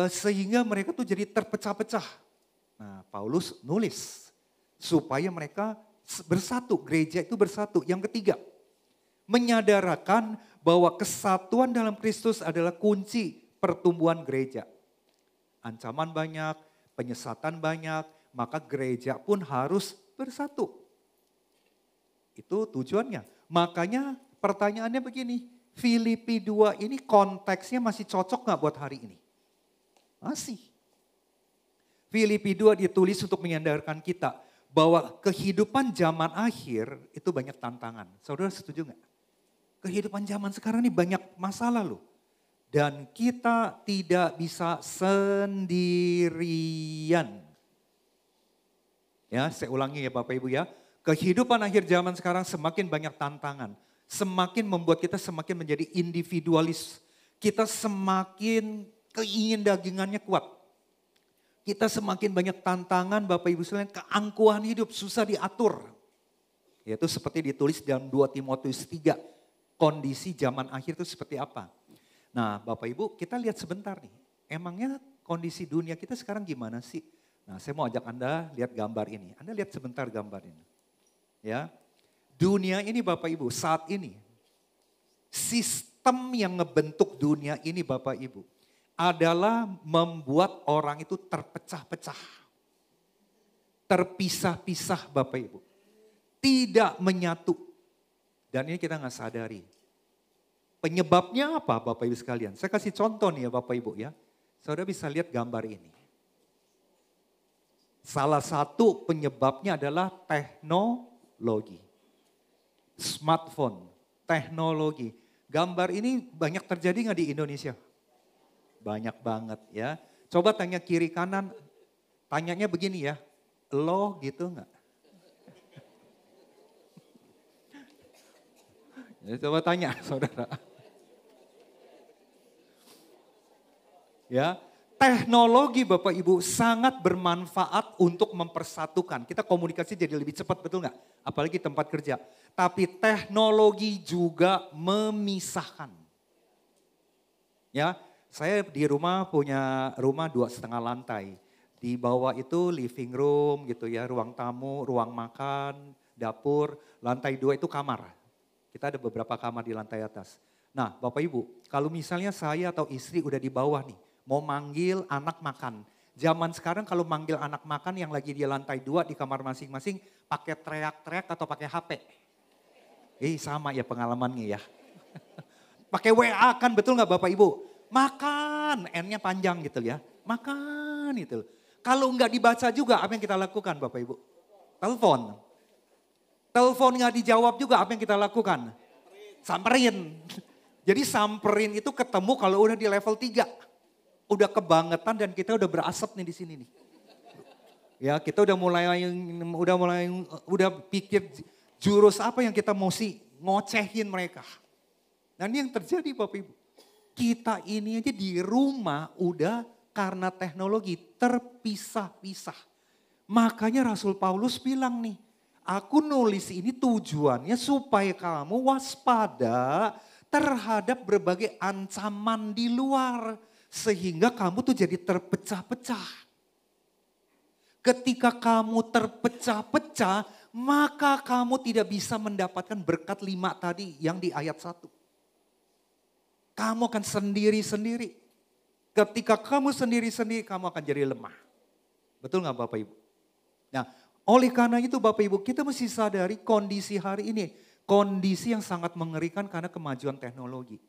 sehingga mereka tuh jadi terpecah-pecah. Nah, Paulus nulis supaya mereka bersatu, gereja itu bersatu. Yang ketiga, menyadarakan bahwa kesatuan dalam Kristus adalah kunci pertumbuhan gereja. Ancaman banyak, penyesatan banyak, maka gereja pun harus bersatu. Itu tujuannya. Makanya pertanyaannya begini, Filipi 2 ini konteksnya masih cocok gak buat hari ini? Masih. Filipi 2 ditulis untuk menyadarkan kita bahwa kehidupan zaman akhir itu banyak tantangan. Saudara setuju gak? Kehidupan zaman sekarang ini banyak masalah loh. Dan kita tidak bisa sendirian. Ya, saya ulangi ya Bapak Ibu ya. Kehidupan akhir zaman sekarang semakin banyak tantangan. Semakin membuat kita semakin menjadi individualis. Kita semakin keingin dagingannya kuat. Kita semakin banyak tantangan Bapak Ibu sekalian, keangkuhan hidup susah diatur. Yaitu seperti ditulis dalam 2 Timotius 3. Kondisi zaman akhir itu seperti apa? Nah Bapak Ibu kita lihat sebentar nih. Emangnya kondisi dunia kita sekarang gimana sih? Nah saya mau ajak Anda lihat gambar ini. Anda lihat sebentar gambar ini. Ya, dunia ini Bapak Ibu saat ini. Sistem yang ngebentuk dunia ini Bapak Ibu. Adalah membuat orang itu terpecah-pecah. Terpisah-pisah Bapak Ibu. Tidak menyatu. Dan ini kita nggak sadari. Penyebabnya apa Bapak Ibu sekalian? Saya kasih contoh nih ya Bapak Ibu ya. Saudara bisa lihat gambar ini. Salah satu penyebabnya adalah teknologi. Smartphone, teknologi. Gambar ini banyak terjadi nggak di Indonesia? Banyak banget ya. Coba tanya kiri kanan, tanyanya begini ya, lo gitu nggak? Ya, coba tanya saudara. Ya, teknologi Bapak Ibu sangat bermanfaat untuk mempersatukan. Kita komunikasi jadi lebih cepat, betul nggak? Apalagi tempat kerja. Tapi teknologi juga memisahkan. Ya, saya di rumah punya rumah 2,5 lantai. Di bawah itu living room gitu ya, ruang tamu, ruang makan, dapur. Lantai 2 itu kamar. Kita ada beberapa kamar di lantai atas. Nah Bapak Ibu, kalau misalnya saya atau istri udah di bawah nih, mau manggil anak makan. Zaman sekarang kalau manggil anak makan yang lagi di lantai 2 di kamar masing-masing pakai teriak-teriak atau pakai HP. Sama ya pengalamannya ya. Pakai WA kan, betul nggak Bapak Ibu? Makan, N-nya panjang gitu ya. Makan gitu. Kalau nggak dibaca juga apa yang kita lakukan Bapak Ibu? Telepon. Telepon nggak dijawab juga apa yang kita lakukan? Samperin. Jadi samperin itu ketemu kalau udah di level 3. Udah kebangetan dan kita udah berasap nih di sini nih. Ya, kita udah pikir jurus apa yang kita mesti ngocehin mereka. Nah, ini yang terjadi Bapak Ibu. Kita ini aja di rumah udah karena teknologi terpisah-pisah. Makanya Rasul Paulus bilang nih, aku nulis ini tujuannya supaya kamu waspada terhadap berbagai ancaman di luar. Sehingga kamu tuh jadi terpecah-pecah. Ketika kamu terpecah-pecah, maka kamu tidak bisa mendapatkan berkat 5 tadi yang di ayat 1. Kamu akan sendiri-sendiri. Ketika kamu sendiri-sendiri, kamu akan jadi lemah. Betul gak Bapak Ibu? Nah, oleh karena itu Bapak Ibu, kita mesti sadari kondisi hari ini. Kondisi yang sangat mengerikan karena kemajuan teknologi.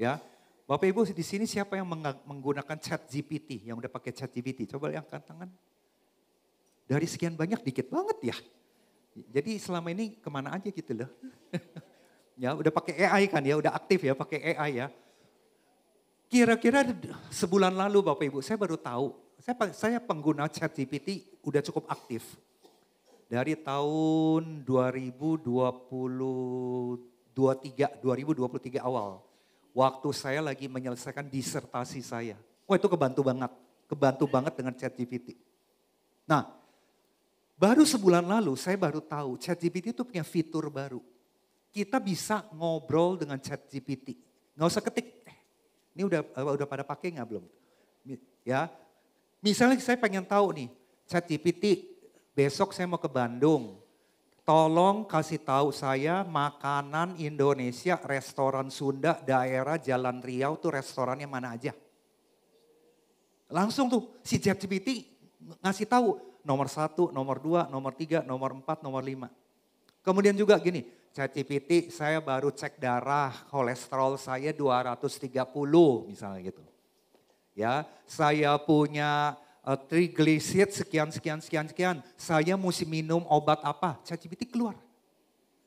Ya, Bapak Ibu di sini siapa yang menggunakan ChatGPT, yang udah pakai ChatGPT? Coba angkat tangan. Dari sekian banyak dikit banget ya. Jadi selama ini kemana aja gitu loh. Ya udah pakai AI kan ya, udah aktif ya pakai AI ya. Kira-kira sebulan lalu Bapak Ibu saya baru tahu, saya pengguna ChatGPT udah cukup aktif. Dari tahun 2023 awal. Waktu saya lagi menyelesaikan disertasi saya. Wah itu kebantu banget dengan ChatGPT. Nah, baru sebulan lalu saya baru tahu ChatGPT itu punya fitur baru. Kita bisa ngobrol dengan ChatGPT. Nggak usah ketik, ini udah pada pakai nggak belum? Ya, misalnya saya pengen tahu nih, ChatGPT besok saya mau ke Bandung. Tolong kasih tahu saya makanan Indonesia, restoran Sunda, daerah Jalan Riau tuh restorannya mana aja. Langsung tuh si ChatGPT ngasih tahu nomor 1, nomor 2, nomor 3, nomor 4, nomor 5. Kemudian juga gini, ChatGPT saya baru cek darah, kolesterol saya 230 misalnya gitu. Ya, saya punya triglyceride sekian. Saya mesti minum obat apa? ChatGPT keluar.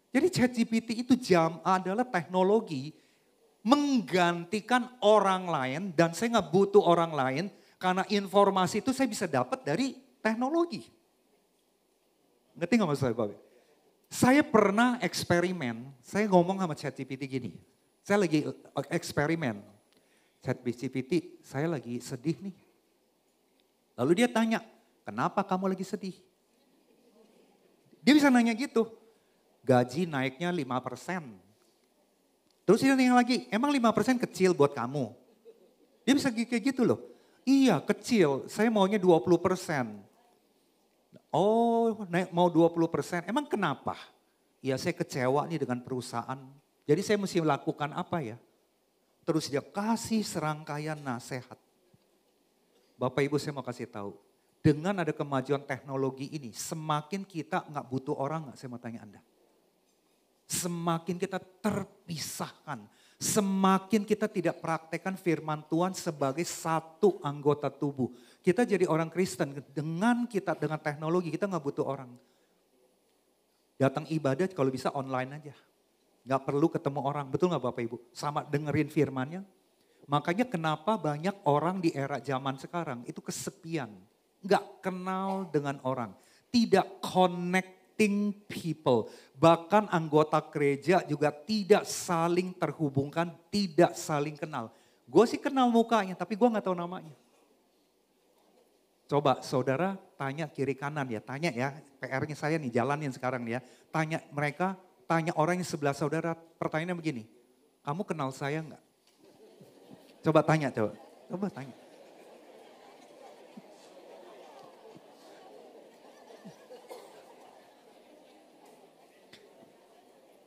Jadi ChatGPT itu adalah teknologi menggantikan orang lain dan saya nggak butuh orang lain karena informasi itu saya bisa dapat dari teknologi. Ngerti nggak maksud saya Bapak? Saya pernah eksperimen, saya ngomong sama ChatGPT gini. Saya lagi eksperimen. ChatGPT, saya lagi sedih nih. Lalu dia tanya, kenapa kamu lagi sedih? Dia bisa nanya gitu. Gaji naiknya 5%. Terus dia nanya lagi, emang 5% kecil buat kamu? Dia bisa kayak gitu loh. Iya kecil, saya maunya 20%. Oh naik mau 20%, emang kenapa? Ya saya kecewa nih dengan perusahaan. Jadi saya mesti lakukan apa ya? Terus dia kasih serangkaian nasihat. Bapak Ibu saya mau kasih tahu, dengan ada kemajuan teknologi ini, semakin kita nggak butuh orang nggak, saya mau tanya Anda. Semakin kita terpisahkan, semakin kita tidak praktekkan firman Tuhan sebagai satu anggota tubuh. Kita jadi orang Kristen, dengan teknologi kita nggak butuh orang. Datang ibadah kalau bisa online aja. Nggak perlu ketemu orang, betul nggak Bapak Ibu? Sama dengerin firmannya. Makanya kenapa banyak orang di era zaman sekarang itu kesepian. Nggak kenal dengan orang. Tidak connecting people. Bahkan anggota gereja juga tidak saling terhubungkan, tidak saling kenal. Gue sih kenal mukanya, tapi gue nggak tahu namanya. Coba saudara tanya kiri kanan ya, tanya ya, PR-nya saya nih jalanin sekarang nih ya. Tanya mereka, tanya orang yang sebelah saudara, pertanyaannya begini, kamu kenal saya enggak? Coba tanya, coba tanya.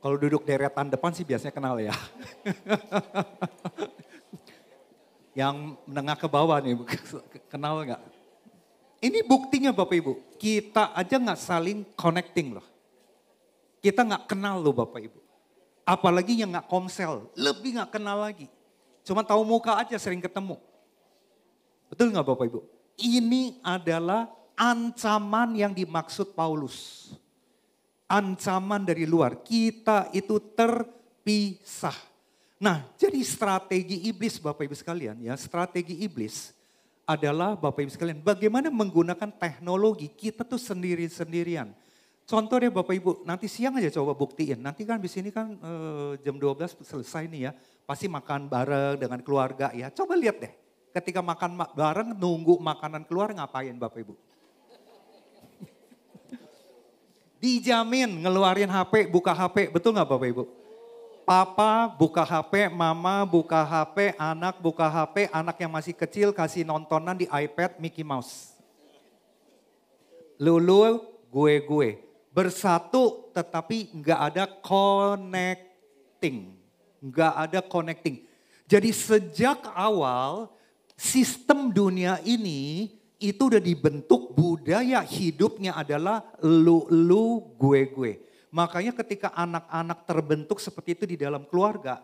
Kalau duduk deretan depan sih biasanya kenal ya. Yang menengah ke bawah nih, kenal enggak? Ini buktinya Bapak Ibu, kita aja nggak saling connecting loh. Kita nggak kenal loh Bapak Ibu. Apalagi yang nggak komsel, lebih nggak kenal lagi. Cuma tahu muka aja sering ketemu. Betul nggak Bapak Ibu? Ini adalah ancaman yang dimaksud Paulus. Ancaman dari luar, kita itu terpisah. Nah jadi strategi iblis Bapak Ibu sekalian ya, strategi iblis adalah Bapak Ibu sekalian, bagaimana menggunakan teknologi kita tuh sendiri-sendirian. Contoh deh Bapak Ibu, nanti siang aja coba buktiin. Nanti kan di sini kan jam 12 selesai nih ya, pasti makan bareng dengan keluarga ya. Coba lihat deh, ketika makan bareng nunggu makanan keluar ngapain Bapak Ibu? Dijamin ngeluarin HP, buka HP, betul nggak Bapak Ibu? Papa buka HP, mama buka HP, anak buka HP, anak yang masih kecil kasih nontonan di iPad Mickey Mouse. Lulu, gue. Bersatu tetapi nggak ada connecting. Nggak ada connecting. Jadi sejak awal sistem dunia ini itu udah dibentuk budaya hidupnya adalah lu, gue. Makanya ketika anak-anak terbentuk seperti itu di dalam keluarga,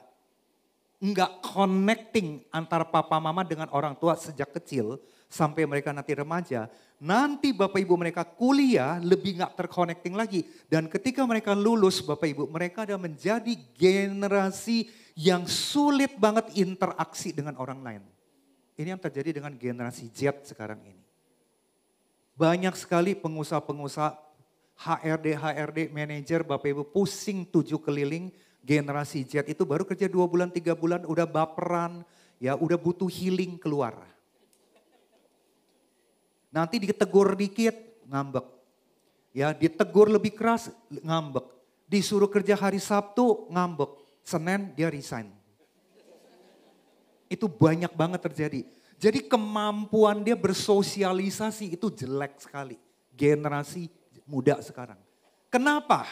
enggak connecting antara papa mama dengan orang tua sejak kecil sampai mereka nanti remaja. Nanti Bapak Ibu mereka kuliah lebih enggak terconnecting lagi. Dan ketika mereka lulus Bapak Ibu, mereka ada menjadi generasi yang sulit banget interaksi dengan orang lain. Ini yang terjadi dengan generasi Z sekarang ini. Banyak sekali pengusaha-pengusaha HRD, manajer Bapak Ibu pusing 7 keliling, generasi Z itu baru kerja 2 bulan, 3 bulan udah baperan, ya udah butuh healing keluar. Nanti ditegur dikit, ngambek. Ya ditegur lebih keras, ngambek. Disuruh kerja hari Sabtu, ngambek. Senin dia resign. Itu banyak banget terjadi. Jadi kemampuan dia bersosialisasi itu jelek sekali. Generasi muda sekarang. Kenapa?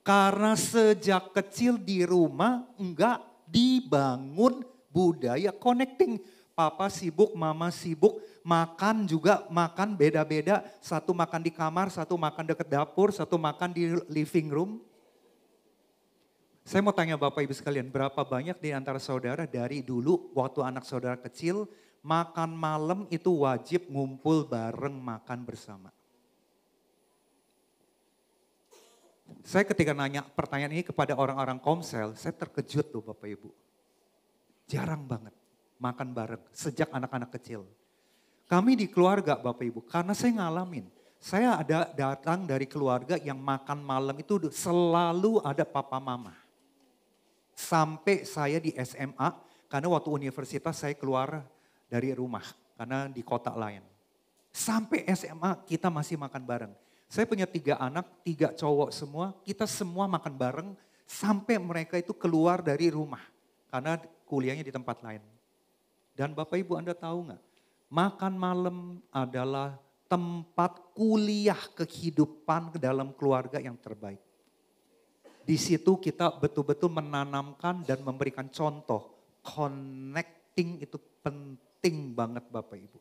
Karena sejak kecil di rumah enggak dibangun budaya connecting. Papa sibuk, mama sibuk, makan juga makan beda-beda. Satu makan di kamar, satu makan dekat dapur, satu makan di living room. Saya mau tanya Bapak Ibu sekalian, berapa banyak di antara saudara dari dulu waktu anak saudara kecil, makan malam itu wajib ngumpul bareng makan bersama. Saya ketika nanya pertanyaan ini kepada orang-orang Komsel, saya terkejut loh Bapak Ibu. Jarang banget makan bareng sejak anak-anak kecil. Kami di keluarga Bapak Ibu, karena saya ngalamin. Saya ada datang dari keluarga yang makan malam itu selalu ada papa mama. Sampai saya di SMA, karena waktu universitas saya keluar dari rumah, karena di kota lain. Sampai SMA kita masih makan bareng. Saya punya 3 anak, 3 cowok semua, kita semua makan bareng sampai mereka itu keluar dari rumah. Karena kuliahnya di tempat lain. Dan Bapak Ibu Anda tahu nggak? Makan malam adalah tempat kuliah kehidupan ke dalam keluarga yang terbaik. Di situ kita betul-betul menanamkan dan memberikan contoh. Connecting itu penting banget Bapak Ibu.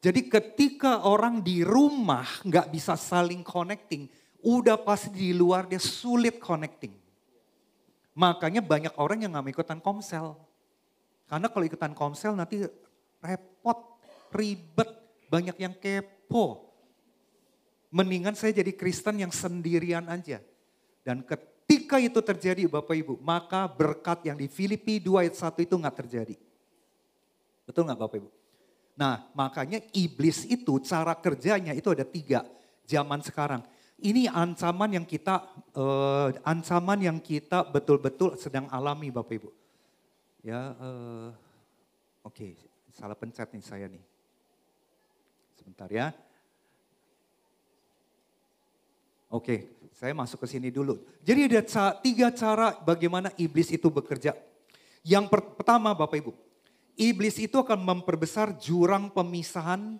Jadi ketika orang di rumah nggak bisa saling connecting, udah pasti di luar dia sulit connecting. Makanya banyak orang yang nggak mau ikutan komsel. Karena kalau ikutan komsel nanti repot, ribet, Banyak yang kepo. Mendingan saya jadi Kristen yang sendirian aja. Dan ketika itu terjadi Bapak Ibu, maka berkat yang di Filipi 2 ayat 1 itu nggak terjadi. Betul nggak Bapak Ibu? Nah makanya iblis itu cara kerjanya itu ada 3 zaman sekarang. Ini ancaman yang kita betul-betul sedang alami Bapak Ibu. Ya, oke, salah pencet nih saya nih. Sebentar ya. Oke, saya masuk ke sini dulu. Jadi ada 3 cara bagaimana iblis itu bekerja. Yang pertama Bapak Ibu, iblis itu akan memperbesar jurang pemisahan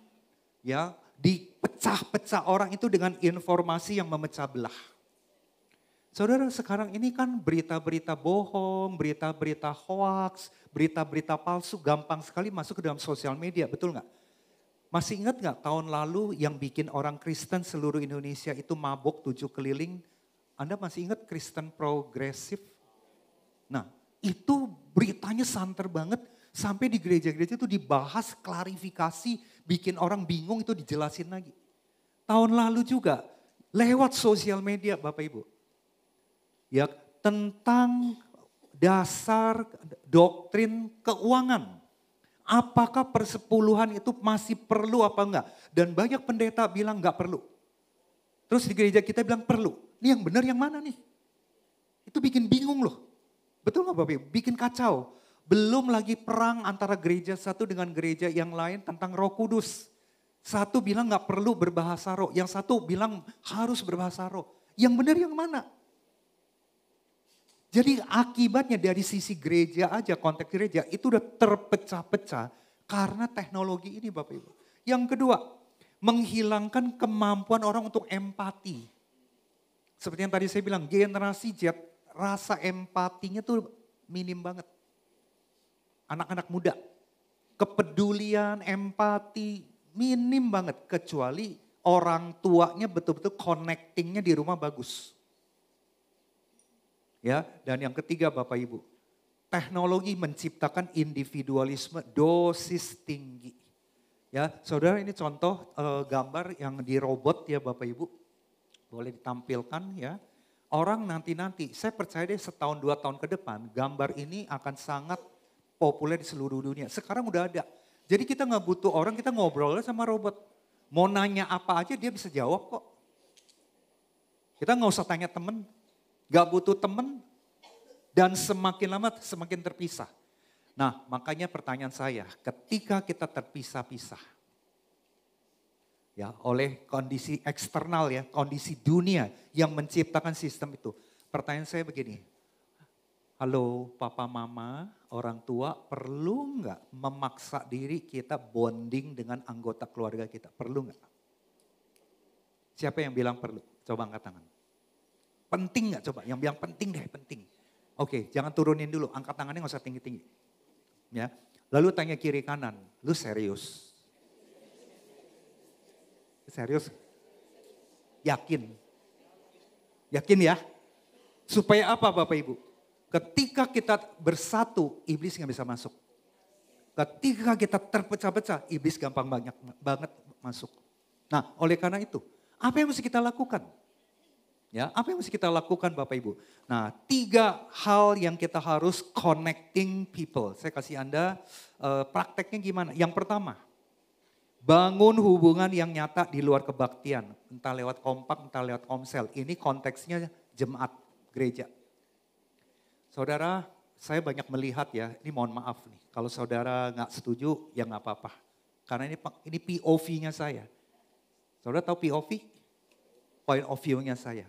ya, dipecah-pecah orang itu dengan informasi yang memecah belah. Saudara sekarang ini kan berita-berita bohong, berita-berita hoax, berita-berita palsu gampang sekali masuk ke dalam sosial media, betul nggak? Masih ingat nggak tahun lalu yang bikin orang Kristen seluruh Indonesia itu mabok 7 keliling? Anda masih ingat Kristen progresif? Nah itu beritanya santer banget. Sampai di gereja-gereja itu dibahas, klarifikasi, bikin orang bingung itu dijelasin lagi. Tahun lalu juga lewat sosial media Bapak Ibu. Ya tentang dasar doktrin keuangan. Apakah persepuluhan itu masih perlu apa enggak? Dan banyak pendeta bilang enggak perlu. Terus di gereja kita bilang perlu. Ini yang benar yang mana nih? Itu bikin bingung loh. Betul nggak Bapak Ibu? Bikin kacau. Belum lagi perang antara gereja satu dengan gereja yang lain tentang Roh Kudus. Satu bilang nggak perlu berbahasa roh, yang satu bilang harus berbahasa roh. Yang benar yang mana? Jadi akibatnya dari sisi gereja aja, konteks gereja itu udah terpecah-pecah karena teknologi ini Bapak Ibu. Yang kedua, menghilangkan kemampuan orang untuk empati. Seperti yang tadi saya bilang, generasi Z rasa empatinya tuh minim banget. Anak-anak muda, kepedulian, empati minim banget. Kecuali orang tuanya betul-betul connectingnya di rumah bagus. Ya, dan yang ketiga Bapak Ibu, teknologi menciptakan individualisme dosis tinggi. Ya, saudara ini contoh gambar yang di robot ya Bapak Ibu. Boleh ditampilkan ya. Orang nanti-nanti, saya percaya deh setahun 2 tahun ke depan gambar ini akan sangat populer di seluruh dunia. Sekarang udah ada. Jadi kita nggak butuh orang, kita ngobrol sama robot. Mau nanya apa aja dia bisa jawab kok. Kita nggak usah tanya temen. Gak butuh temen. Dan semakin lama semakin terpisah. Nah makanya pertanyaan saya, ketika kita terpisah-pisah. Ya oleh kondisi eksternal ya, kondisi dunia yang menciptakan sistem itu. Pertanyaan saya begini. Halo papa mama, orang tua perlu nggak memaksa diri kita bonding dengan anggota keluarga kita? Perlu nggak? Siapa yang bilang perlu? Coba angkat tangan. Penting nggak coba? Yang bilang penting deh, penting. Oke, jangan turunin dulu, angkat tangannya nggak usah tinggi-tinggi. Ya, lalu tanya kiri kanan, lu serius? Serius? Yakin? Yakin ya? Supaya apa Bapak Ibu? Ketika kita bersatu, iblis nggak bisa masuk. Ketika kita terpecah-pecah, iblis gampang banget masuk. Nah, oleh karena itu, apa yang mesti kita lakukan? Ya, apa yang mesti kita lakukan Bapak Ibu? Nah, 3 hal yang kita harus connecting people. Saya kasih Anda prakteknya gimana. Yang pertama, bangun hubungan yang nyata di luar kebaktian. Entah lewat kompak, entah lewat komsel. Ini konteksnya jemaat gereja. Saudara, saya banyak melihat ya, ini mohon maaf nih. Kalau saudara nggak setuju, ya nggak apa-apa. Karena ini POV-nya saya. Saudara tahu POV? Point of view-nya saya.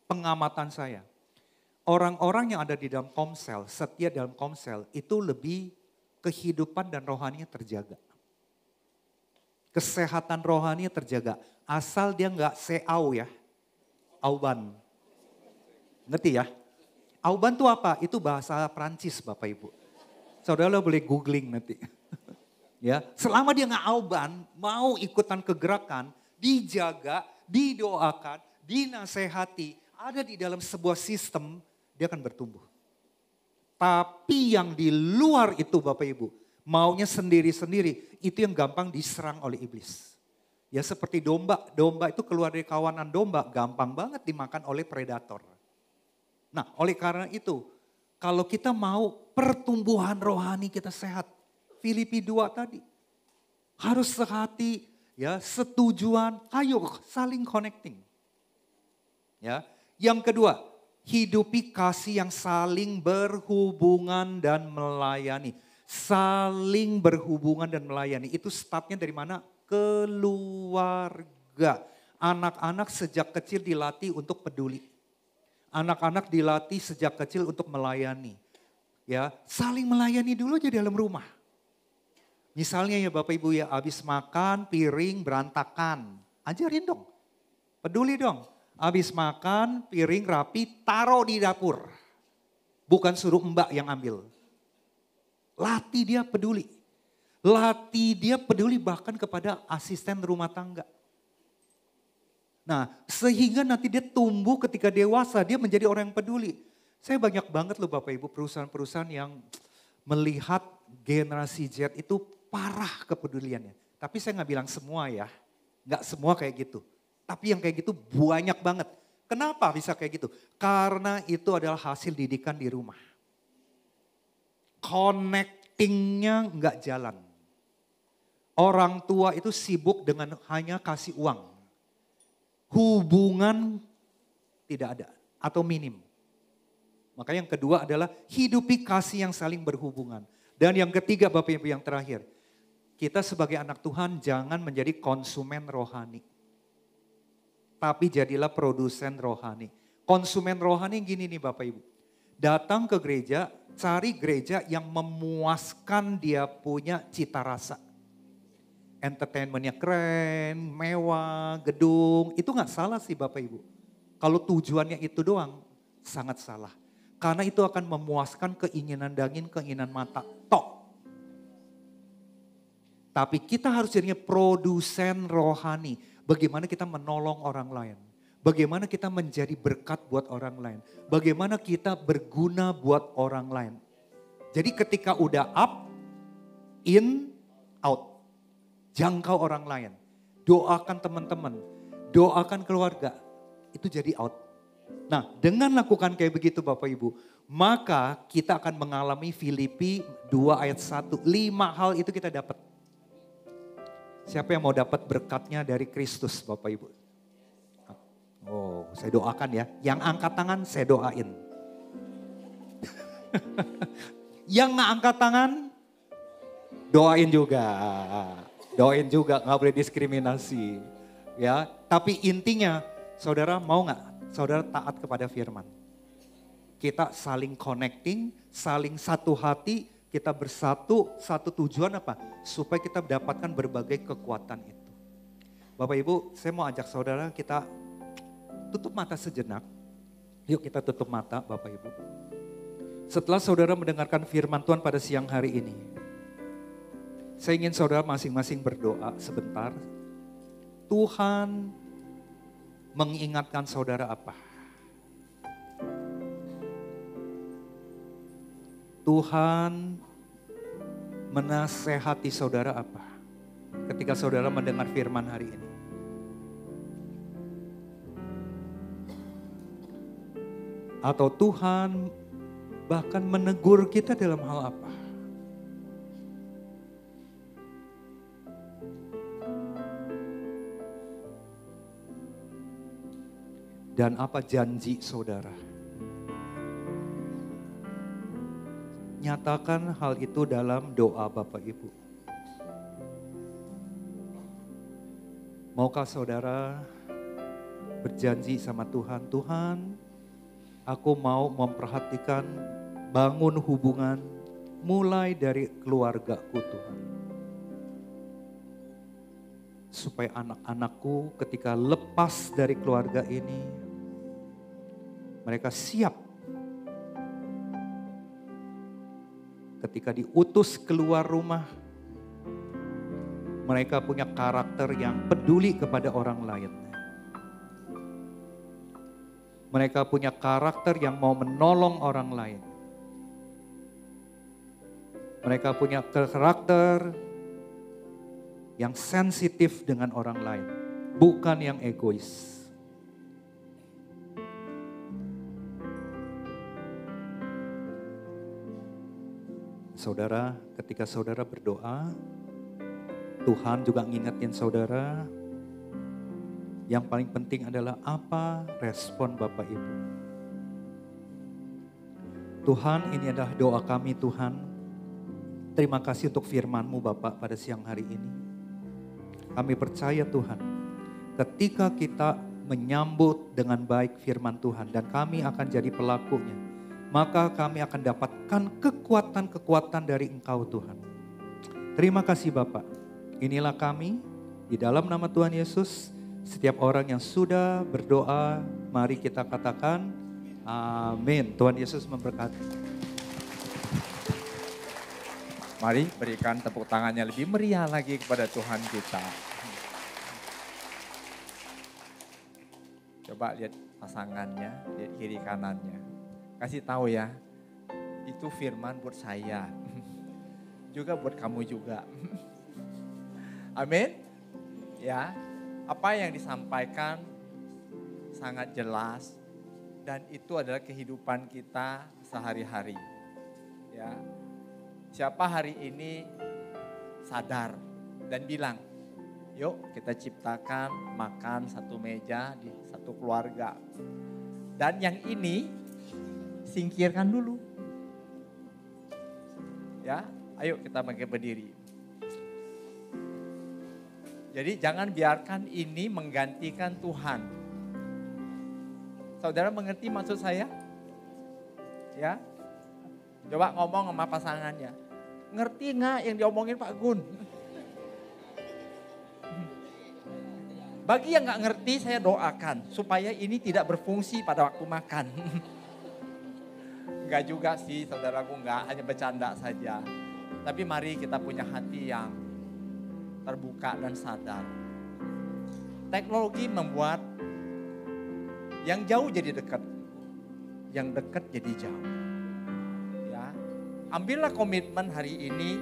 Pengamatan saya. Orang-orang yang ada di dalam komsel, setia dalam komsel, itu lebih kehidupan dan rohaninya terjaga. Kesehatan rohaninya terjaga. Asal dia nggak seau ya. Auban. Ngerti ya? Auban itu apa? Itu bahasa Prancis Bapak Ibu. Saudara boleh googling nanti. Ya, selama dia nggak auban, mau ikutan kegerakan, dijaga, didoakan, dinasehati, ada di dalam sebuah sistem, dia akan bertumbuh. Tapi yang di luar itu Bapak Ibu, maunya sendiri-sendiri, itu yang gampang diserang oleh iblis. Ya seperti domba, domba itu keluar dari kawanan domba gampang banget dimakan oleh predator. Nah oleh karena itu kalau kita mau pertumbuhan rohani kita sehat, Filipi 2 tadi harus sehati, ya setujuan, ayo saling connecting. Ya, yang kedua, hidupi kasih yang saling berhubungan dan melayani. Saling berhubungan dan melayani. Itu startnya dari mana? Keluarga. Anak-anak sejak kecil dilatih untuk peduli. Anak-anak dilatih sejak kecil untuk melayani. Ya, saling melayani dulu aja dalam rumah. Misalnya ya Bapak Ibu ya, habis makan piring berantakan. Ajarin dong. Peduli dong. Habis makan piring rapi taruh di dapur. Bukan suruh mbak yang ambil. Latih dia peduli. Latih dia peduli bahkan kepada asisten rumah tangga. Nah, sehingga nanti dia tumbuh ketika dewasa, dia menjadi orang yang peduli. Saya banyak banget loh Bapak Ibu perusahaan-perusahaan yang melihat generasi Z itu parah kepeduliannya. Tapi saya nggak bilang semua ya, nggak semua kayak gitu. Tapi yang kayak gitu banyak banget. Kenapa bisa kayak gitu? Karena itu adalah hasil didikan di rumah. Connectingnya nggak jalan. Orang tua itu sibuk dengan hanya kasih uang. Hubungan tidak ada atau minim. Maka yang kedua adalah hidupi kasih yang saling berhubungan. Dan yang ketiga Bapak Ibu yang terakhir. Kita sebagai anak Tuhan jangan menjadi konsumen rohani. Tapi jadilah produsen rohani. Konsumen rohani gini nih Bapak Ibu. Datang ke gereja, cari gereja yang memuaskan dia punya cita rasa. Entertainmentnya keren, mewah, gedung. Itu gak salah sih Bapak Ibu. Kalau tujuannya itu doang, sangat salah. Karena itu akan memuaskan keinginan daging, keinginan mata. Tok. Tapi kita harus jadinya produsen rohani. Bagaimana kita menolong orang lain. Bagaimana kita menjadi berkat buat orang lain. Bagaimana kita berguna buat orang lain. Jadi ketika udah up, in, out. Jangkau orang lain. Doakan teman-teman. Doakan keluarga. Itu jadi out. Nah dengan lakukan kayak begitu Bapak Ibu. Maka kita akan mengalami Filipi 2 ayat 1. 5 hal itu kita dapat. Siapa yang mau dapat berkatnya dari Kristus Bapak Ibu? Oh, saya doakan ya. Yang angkat tangan saya doain. Yang gak angkat tangan, doain juga. Doain juga, gak boleh diskriminasi. Ya, tapi intinya, saudara mau gak? Saudara taat kepada firman. Kita saling connecting, saling satu hati, kita bersatu, satu tujuan apa? Supaya kita mendapatkan berbagai kekuatan itu. Bapak Ibu, saya mau ajak saudara kita tutup mata sejenak. Yuk kita tutup mata Bapak Ibu. Setelah saudara mendengarkan firman Tuhan pada siang hari ini. Saya ingin saudara masing-masing berdoa sebentar. Tuhan mengingatkan saudara apa? Tuhan menasehati saudara apa? Ketika saudara mendengar firman hari ini. Atau Tuhan bahkan menegur kita dalam hal apa? Dan apa janji saudara? Nyatakan hal itu dalam doa Bapak Ibu. Maukah saudara berjanji sama Tuhan, Tuhan, aku mau memperhatikan bangun hubungan mulai dari keluargaku Tuhan. Supaya anak-anakku ketika lepas dari keluarga ini, mereka siap. Ketika diutus keluar rumah, mereka punya karakter yang peduli kepada orang lain. Mereka punya karakter yang mau menolong orang lain. Mereka punya karakter yang sensitif dengan orang lain, bukan yang egois. Saudara, ketika saudara berdoa, Tuhan juga ngingetin saudara, yang paling penting adalah apa respon Bapak Ibu. Tuhan, ini adalah doa kami Tuhan. Terima kasih untuk firman-Mu Bapak pada siang hari ini. Kami percaya Tuhan, ketika kita menyambut dengan baik firman Tuhan dan kami akan jadi pelakunya, maka kami akan dapatkan kekuatan-kekuatan dari Engkau Tuhan. Terima kasih Bapak. Inilah kami di dalam nama Tuhan Yesus. Setiap orang yang sudah berdoa, mari kita katakan amin. Tuhan Yesus memberkati. Mari berikan tepuk tangannya lebih meriah lagi kepada Tuhan kita. Coba lihat pasangannya, lihat kiri kanannya. Kasih tahu ya, itu firman buat saya. Juga buat kamu juga. Amin. Ya, apa yang disampaikan sangat jelas dan itu adalah kehidupan kita sehari-hari. Ya. Siapa hari ini sadar dan bilang, yuk kita ciptakan makan satu meja di satu keluarga. Dan yang ini singkirkan dulu. Ya, ayo kita bangkit berdiri. Jadi jangan biarkan ini menggantikan Tuhan. Saudara mengerti maksud saya? Ya. Coba ngomong sama pasangannya. Ngerti nggak yang diomongin Pak Gun? Bagi yang nggak ngerti saya doakan supaya ini tidak berfungsi pada waktu makan. Enggak juga sih saudaraku, enggak, hanya bercanda saja. Tapi mari kita punya hati yang terbuka dan sadar. Teknologi membuat yang jauh jadi dekat, yang dekat jadi jauh. Ya, ambillah komitmen hari ini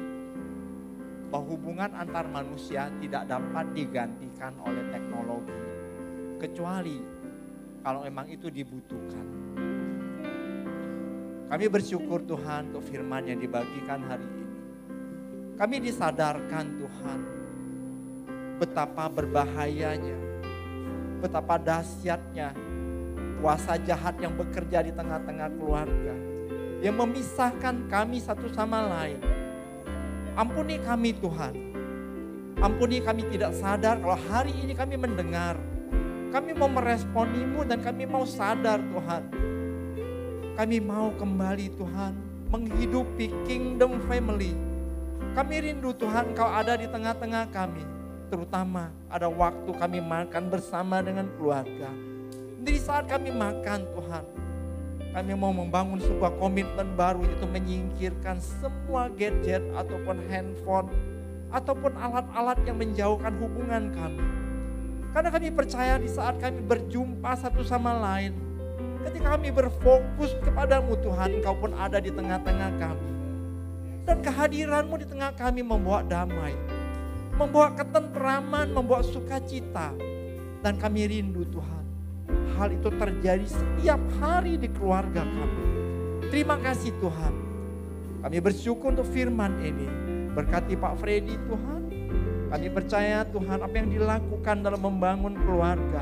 bahwa hubungan antar manusia tidak dapat digantikan oleh teknologi, kecuali kalau memang itu dibutuhkan. Kami bersyukur Tuhan untuk firman yang dibagikan hari ini. Kami disadarkan Tuhan betapa berbahayanya, betapa dahsyatnya kuasa jahat yang bekerja di tengah-tengah keluarga, yang memisahkan kami satu sama lain. Ampuni kami Tuhan, ampuni kami tidak sadar kalau hari ini kami mendengar, kami mau meresponimu dan kami mau sadar Tuhan. Kami mau kembali Tuhan menghidupi kingdom family. Kami rindu Tuhan Kau ada di tengah-tengah kami. Terutama ada waktu kami makan bersama dengan keluarga. Di saat kami makan Tuhan, kami mau membangun sebuah komitmen baru, yaitu menyingkirkan semua gadget ataupun handphone ataupun alat-alat yang menjauhkan hubungan kami. Karena kami percaya di saat kami berjumpa satu sama lain, ketika kami berfokus kepadamu Tuhan, Engkau pun ada di tengah-tengah kami. Dan kehadiran-Mu di tengah kami membawa damai, membawa ketentraman, membawa sukacita. Dan kami rindu Tuhan, hal itu terjadi setiap hari di keluarga kami. Terima kasih Tuhan. Kami bersyukur untuk firman ini. Berkati Pak Freddy Tuhan. Kami percaya Tuhan apa yang dilakukan dalam membangun keluarga,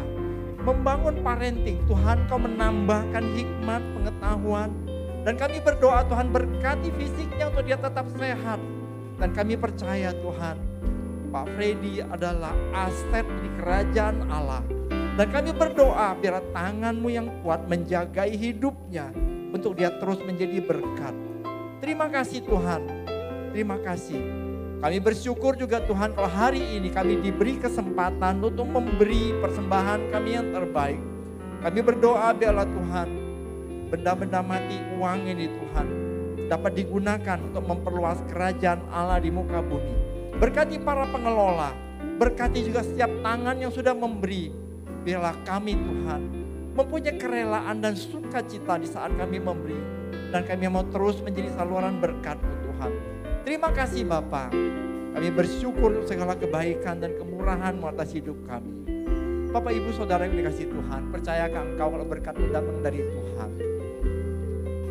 membangun parenting, Tuhan Kau menambahkan hikmat, pengetahuan. Dan kami berdoa Tuhan berkati fisiknya untuk dia tetap sehat. Dan kami percaya Tuhan, Pak Freddy adalah aset di kerajaan Allah. Dan kami berdoa biar tangan-Mu yang kuat menjagai hidupnya untuk dia terus menjadi berkat. Terima kasih Tuhan, terima kasih. Kami bersyukur juga Tuhan kalau hari ini kami diberi kesempatan untuk memberi persembahan kami yang terbaik. Kami berdoa biarlah Tuhan, benda-benda mati uang ini Tuhan dapat digunakan untuk memperluas kerajaan Allah di muka bumi. Berkati para pengelola, berkati juga setiap tangan yang sudah memberi. Biarlah kami Tuhan mempunyai kerelaan dan sukacita di saat kami memberi. Dan kami mau terus menjadi saluran berkat Tuhan. Terima kasih Bapa. Kami bersyukur untuk segala kebaikan dan kemurahan-Mu atas hidup kami. Bapak Ibu Saudara yang dikasihi Tuhan, percayakah engkau kalau berkat-Mu datang dari Tuhan?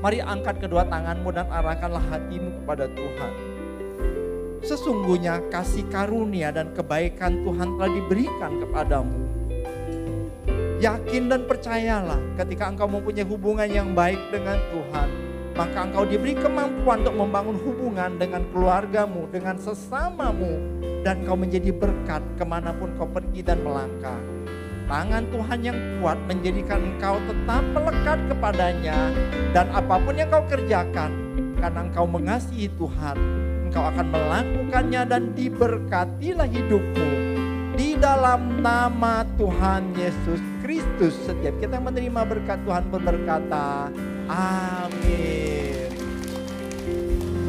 Mari angkat kedua tanganmu dan arahkanlah hatimu kepada Tuhan. Sesungguhnya kasih karunia dan kebaikan Tuhan telah diberikan kepadamu. Yakin dan percayalah ketika engkau mempunyai hubungan yang baik dengan Tuhan, maka engkau diberi kemampuan untuk membangun hubungan dengan keluargamu, dengan sesamamu, dan kau menjadi berkat kemanapun kau pergi dan melangkah. Tangan Tuhan yang kuat menjadikan engkau tetap melekat kepadanya, dan apapun yang kau kerjakan, karena engkau mengasihi Tuhan, engkau akan melakukannya dan diberkatilah hidupmu. Di dalam nama Tuhan Yesus Kristus, setiap kita menerima berkat Tuhan berkata, amin.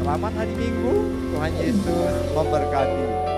Selamat hari Minggu, Tuhan Yesus memberkati.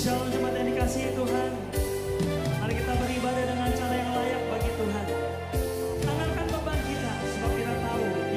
Shalom jemaat yang dikasihi Tuhan.